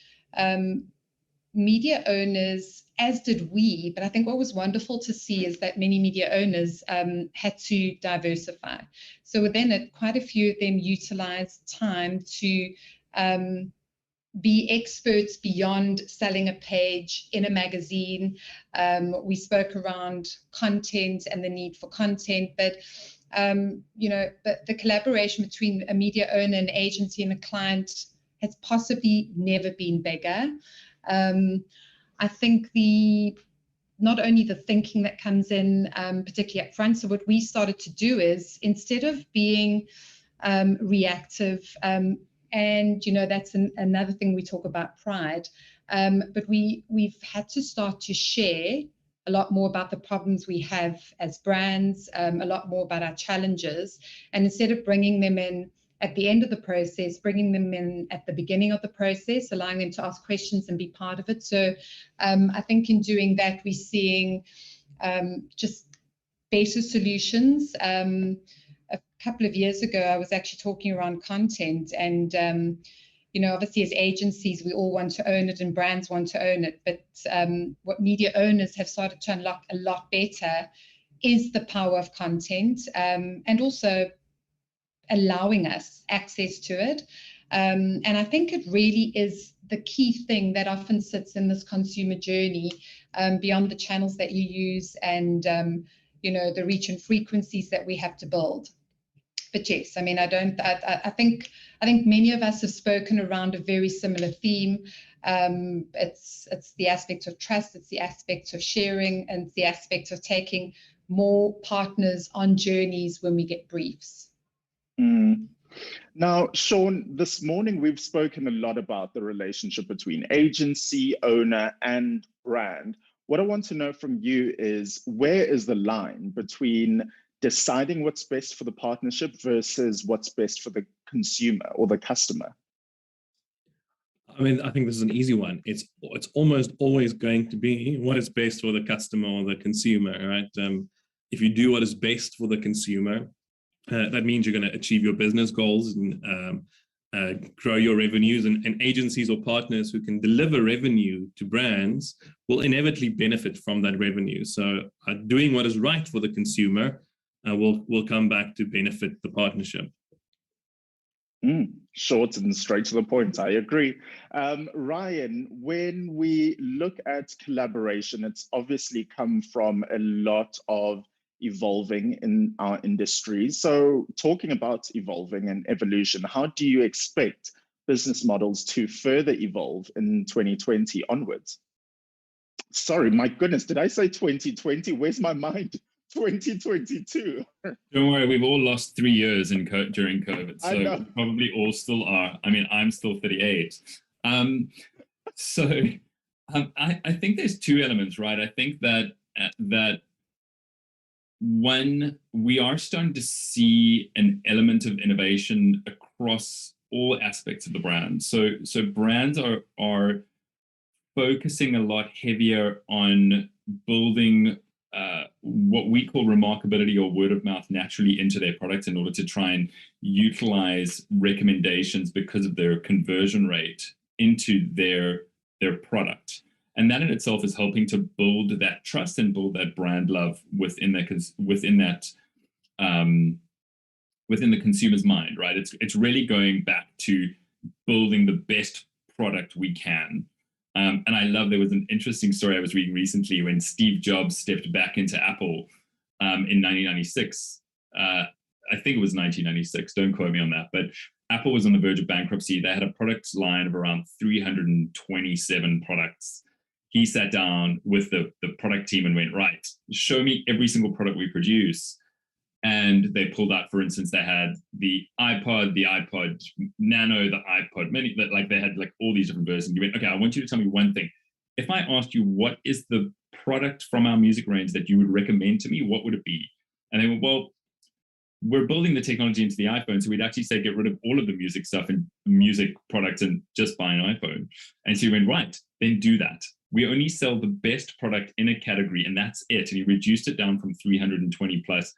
Speaker 5: media owners, as did we, but I think what was wonderful to see is that many media owners had to diversify. So within it, quite a few of them utilized time to be experts beyond selling a page in a magazine. We spoke around content and the need for content, but but the collaboration between a media owner, an agency, and a client has possibly never been bigger. I think not only the thinking that comes in, particularly up front. So what we started to do is, instead of being reactive, and that's another thing we talk about, pride, but we've had to start to share a lot more about the problems we have as brands, a lot more about our challenges, and instead of bringing them in at the end of the process, bringing them in at the beginning of the process, allowing them to ask questions and be part of it. So I think in doing that, we're seeing just better solutions. A couple of years ago, I was actually talking around content, and obviously as agencies, we all want to own it and brands want to own it. But what media owners have started to unlock a lot better is the power of content, and also allowing us access to it. And I think it really is the key thing that often sits in this consumer journey, beyond the channels that you use and the reach and frequencies that we have to build. But yes, I mean, I think many of us have spoken around a very similar theme. It's the aspect of trust, it's the aspect of sharing, and it's the aspect of taking more partners on journeys when we get briefs.
Speaker 1: Now, Sean, this morning we've spoken a lot about the relationship between agency, owner, and brand. What I want to know from you is, where is the line between deciding what's best for the partnership versus what's best for the consumer or the customer?
Speaker 2: I mean, I think this is an easy one. It's almost always going to be what is best for the customer or the consumer, right? If you do what is best for the consumer, that means you're going to achieve your business goals and grow your revenues, and agencies or partners who can deliver revenue to brands will inevitably benefit from that revenue. So doing what is right for the consumer will come back to benefit the partnership.
Speaker 1: Short and straight to the point. I agree. Ryan, when we look at collaboration, it's obviously come from a lot of evolving in our industry. So talking about evolving and evolution, how do you expect business models to further evolve in 2020 onwards? Sorry, my goodness, did I say 2020? Where's my mind? 2022.
Speaker 3: Don't worry, we've all lost 3 years during COVID, so probably all still are. I mean, I'm still 38. I think there's two elements, right? I think that when we are starting to see an element of innovation across all aspects of the brand. So brands are focusing a lot heavier on building what we call remarkability or word of mouth naturally into their products in order to try and utilize recommendations because of their conversion rate into their product. And that in itself is helping to build that trust and build that brand love within the consumer's mind, right? It's really going back to building the best product we can. And I love, there was an interesting story I was reading recently when Steve Jobs stepped back into Apple in 1996. I think it was 1996, don't quote me on that, but Apple was on the verge of bankruptcy. They had a product line of around 327 products. He sat down with the product team and went, right, show me every single product we produce. And they pulled out, for instance, they had the iPod, the iPod Nano, the iPod Mini, like they had like all these different versions. You went, okay, I want you to tell me one thing. If I asked you what is the product from our music range that you would recommend to me, what would it be? And they went, well, we're building the technology into the iPhone, so we'd actually say get rid of all of the music stuff and music products and just buy an iPhone. And so he went, right, then do that. We only sell the best product in a category, and that's it. And he reduced it down from 320 plus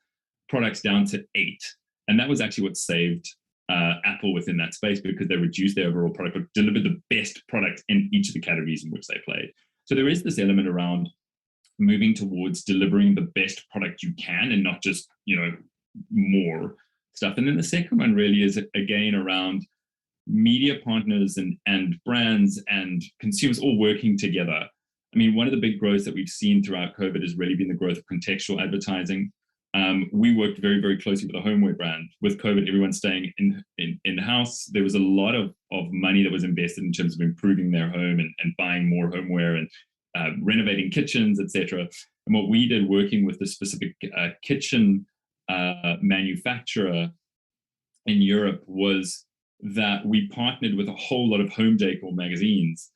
Speaker 3: products down to 8. And that was actually what saved Apple within that space because they reduced their overall product, but delivered the best product in each of the categories in which they played. So there is this element around moving towards delivering the best product you can and not just, more stuff. And then the second one really is, again, around media partners and brands and consumers all working together. I mean, one of the big growths that we've seen throughout COVID has really been the growth of contextual advertising. We worked very, very closely with a homeware brand. With COVID, everyone staying in house, there was a lot of money that was invested in terms of improving their home and buying more homeware and renovating kitchens, etc. And what we did, working with the specific kitchen manufacturer in Europe, was that we partnered with a whole lot of home decor magazines,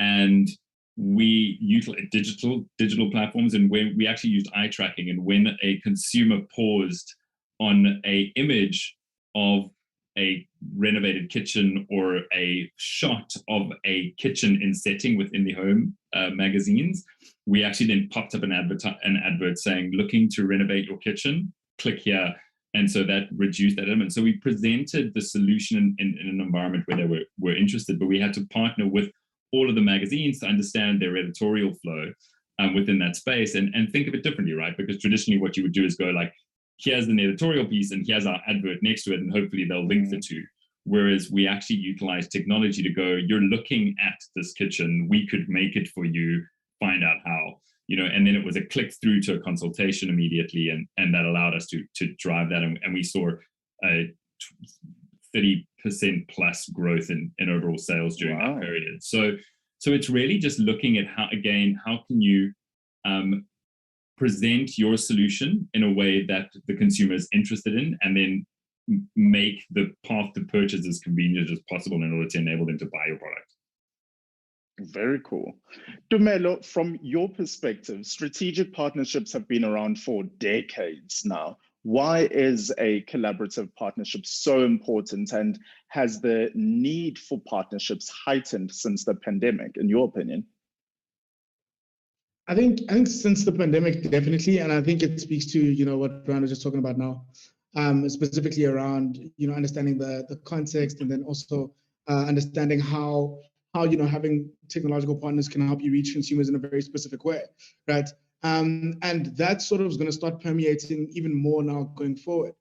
Speaker 3: and we utilized digital platforms, and when we actually used eye tracking, and when a consumer paused on a image of a renovated kitchen or a shot of a kitchen in setting within the home magazines, we actually then popped up an advert saying, looking to renovate your kitchen, click here. And so that reduced that element. So we presented the solution in an environment where they were interested, but we had to partner with all of the magazines to understand their editorial flow within that space and think of it differently, right? Because traditionally what you would do is go like, here's an editorial piece and here's our advert next to it, and hopefully they'll link the two. Whereas we actually utilize technology to go, you're looking at this kitchen, we could make it for you, find out how. And then it was a click through to a consultation immediately, and that allowed us to drive that, and we saw a 30% plus growth in overall sales during that period. So it's really just looking at how can you present your solution in a way that the consumer is interested in, and then make the path to purchase as convenient as possible in order to enable them to buy your product.
Speaker 1: Very cool. Dumelo, from your perspective, strategic partnerships have been around for decades now. Why is a collaborative partnership so important, and has the need for partnerships heightened since the pandemic, in your opinion?
Speaker 4: I think since the pandemic, definitely, and I think it speaks to what Brian was just talking about now, specifically around understanding the context, and then also understanding how having technological partners can help you reach consumers in a very specific way, right? And that sort of is going to start permeating even more now going forward.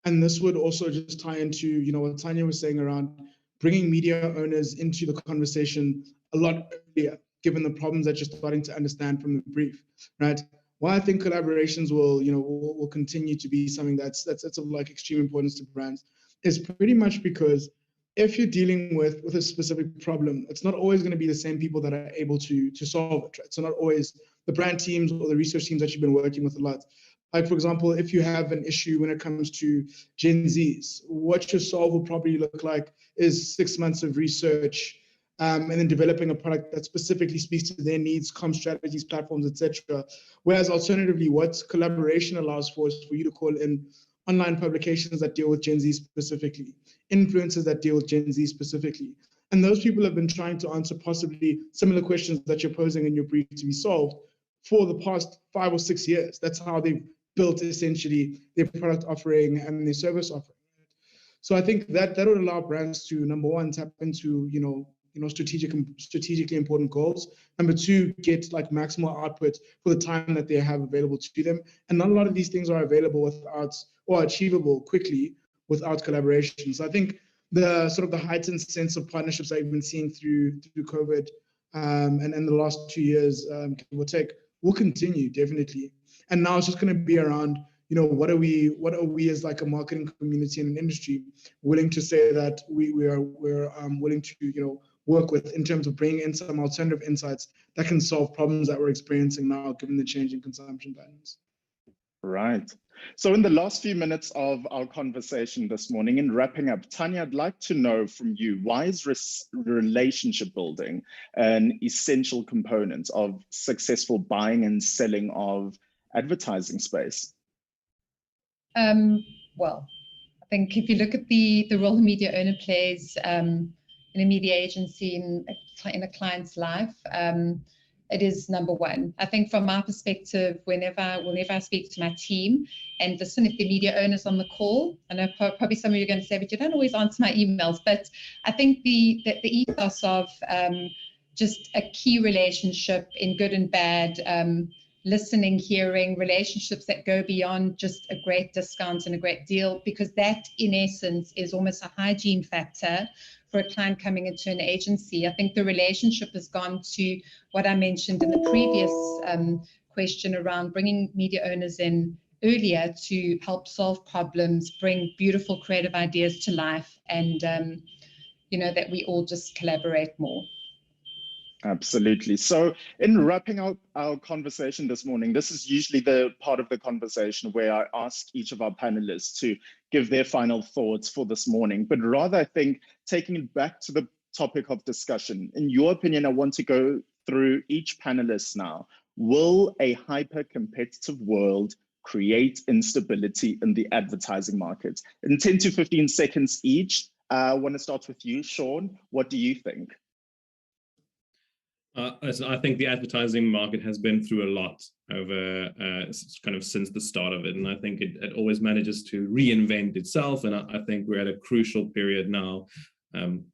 Speaker 4: And this would also just tie into what Tanya was saying around bringing media owners into the conversation a lot earlier, given the problems that you're starting to understand from the brief, right? Why I think collaborations will continue to be something that's of like extreme importance to brands is pretty much because if you're dealing with a specific problem, it's not always going to be the same people that are able to solve it, right? So not always the brand teams or the research teams that you've been working with a lot. Like, for example, if you have an issue when it comes to Gen Zs, what your solve will probably look like is 6 months of research, and then developing a product that specifically speaks to their needs, comm strategies, platforms, etc. Whereas alternatively, what collaboration allows for is for you to call in online publications that deal with Gen Z specifically, influencers that deal with Gen Z specifically. And those people have been trying to answer possibly similar questions that you're posing in your brief to be solved for the past 5 or 6 years. That's how they've built essentially their product offering and their service offering. So I think that would allow brands to, number one, tap into, strategically important goals. Number two, get like maximal output for the time that they have available to them. And not a lot of these things are available without, or achievable quickly without collaboration. So I think the sort of the heightened sense of partnerships that we've been seeing through COVID and the last 2 years, will continue definitely. And now it's just going to be around, what are we as like a marketing community and an industry willing to say that we're willing to work with in terms of bringing in some alternative insights that can solve problems that we're experiencing now, given the change in consumption patterns.
Speaker 1: Right. So in the last few minutes of our conversation this morning, in wrapping up, Tanya, I'd like to know from you, why is relationship building an essential component of successful buying and selling of advertising space?
Speaker 5: Well, I think if you look at the role the media owner plays in a media agency in a client's life, it is number one. I think from my perspective, whenever I speak to my team, and listen, if the media owners on the call, I know probably some of you are going to say, but you don't always answer my emails. But I think the ethos of just a key relationship in good and bad, listening, hearing, relationships that go beyond just a great discount and a great deal, because that in essence is almost a hygiene factor for a client coming into an agency. I think the relationship has gone to what I mentioned in the previous question around bringing media owners in earlier to help solve problems, bring beautiful creative ideas to life, and that we all just collaborate more.
Speaker 1: Absolutely. So in wrapping up our conversation this morning, this is usually the part of the conversation where I ask each of our panelists to give their final thoughts for this morning. But rather, I think, taking it back to the topic of discussion, in your opinion, I want to go through each panelist now. Will a hyper-competitive world create instability in the advertising market? In 10 to 15 seconds each, I want to start with you, Sean. What do you think?
Speaker 2: I think the advertising market has been through a lot over kind of since the start of it, and I think it always manages to reinvent itself. And I think we're at a crucial period now,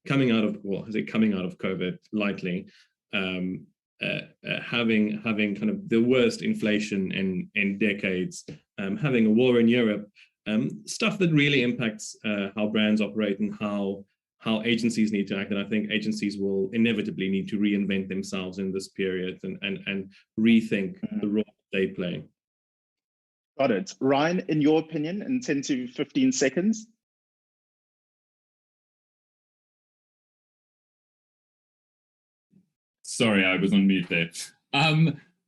Speaker 2: coming out of COVID lightly, having kind of the worst inflation in decades, having a war in Europe, stuff that really impacts how brands operate and how agencies need to act. And I think agencies will inevitably need to reinvent themselves in this period and rethink the role they play.
Speaker 1: Got it. Ryan, in your opinion, in 10 to 15 seconds?
Speaker 3: Sorry, I was on mute there.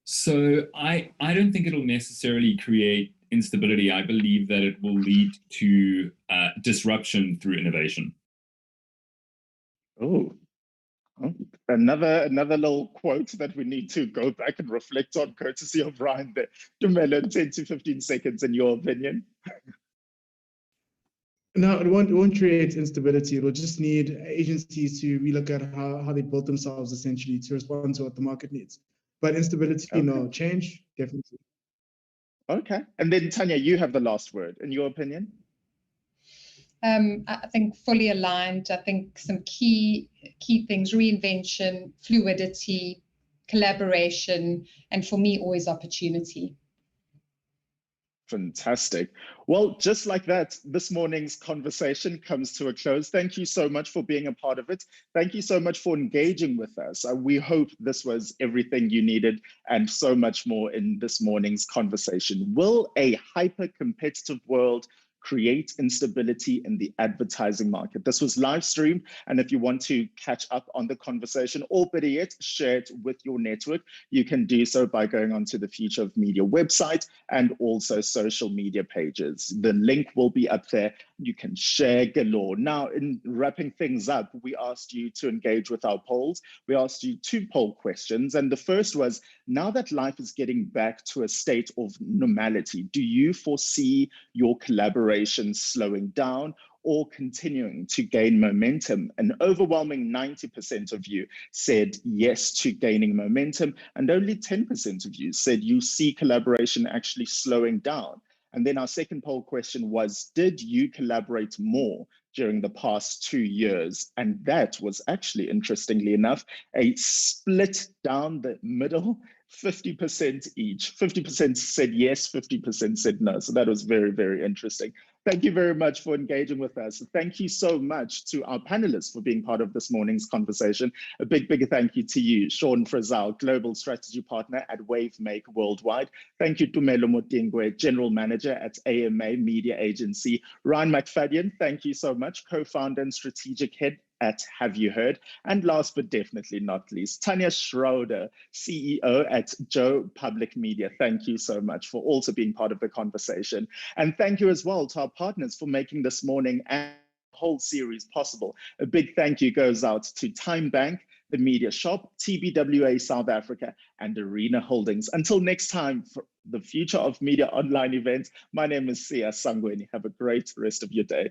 Speaker 3: So I don't think it'll necessarily create instability. I believe that it will lead to disruption through innovation.
Speaker 1: Oh, another little quote that we need to go back and reflect on, courtesy of Ryan there. Dumelo, 10 to 15 seconds, in your opinion?
Speaker 4: No, it won't create instability. It will just need agencies to relook at how they built themselves, essentially, to respond to what the market needs. But instability,
Speaker 1: okay.
Speaker 4: No. Change, definitely.
Speaker 1: Okay. And then, Tanya, you have the last word, in your opinion?
Speaker 5: I think fully aligned. I think some key things: reinvention, fluidity, collaboration, and for me, always opportunity.
Speaker 1: Fantastic. Well, just like that, this morning's conversation comes to a close. Thank you so much for being a part of it. Thank you so much for engaging with us. We hope this was everything you needed and so much more in this morning's conversation. Will a hyper-competitive world create instability in the advertising market? This was live stream, and if you want to catch up on the conversation, or better yet, share it with your network, you can do so by going onto the Future of Media website and also social media pages. The link will be up there. You can share galore. Now, in wrapping things up, we asked you to engage with our polls. We asked you 2 poll questions, and the first was, now that life is getting back to a state of normality, do you foresee your collaboration slowing down or continuing to gain momentum? An overwhelming 90% of you said yes to gaining momentum, and only 10% of you said you see collaboration actually slowing down. And then our second poll question was, did you collaborate more during the past 2 years? And that was actually, interestingly enough, a split down the middle, 50% each. 50% said yes, 50% said no. So that was very, very interesting. Thank you very much for engaging with us. Thank you so much to our panelists for being part of this morning's conversation. A big thank you to you, Sean Frizzell, Global Strategy Partner at WaveMake Worldwide. Thank you to Dumelo Motingwe, General Manager at AMA Media Agency. Ryan McFadden, thank you so much, Co-Founder and Strategic Head at Have You Heard? And last but definitely not least, Tanya Schroeder, CEO at Joe Public Media. Thank you so much for also being part of the conversation. And thank you as well to our partners for making this morning and the whole series possible. A big thank you goes out to Time Bank, The Media Shop, TBWA South Africa, and Arena Holdings. Until next time, for the Future of Media online event, my name is Sia Sangweni. Have a great rest of your day.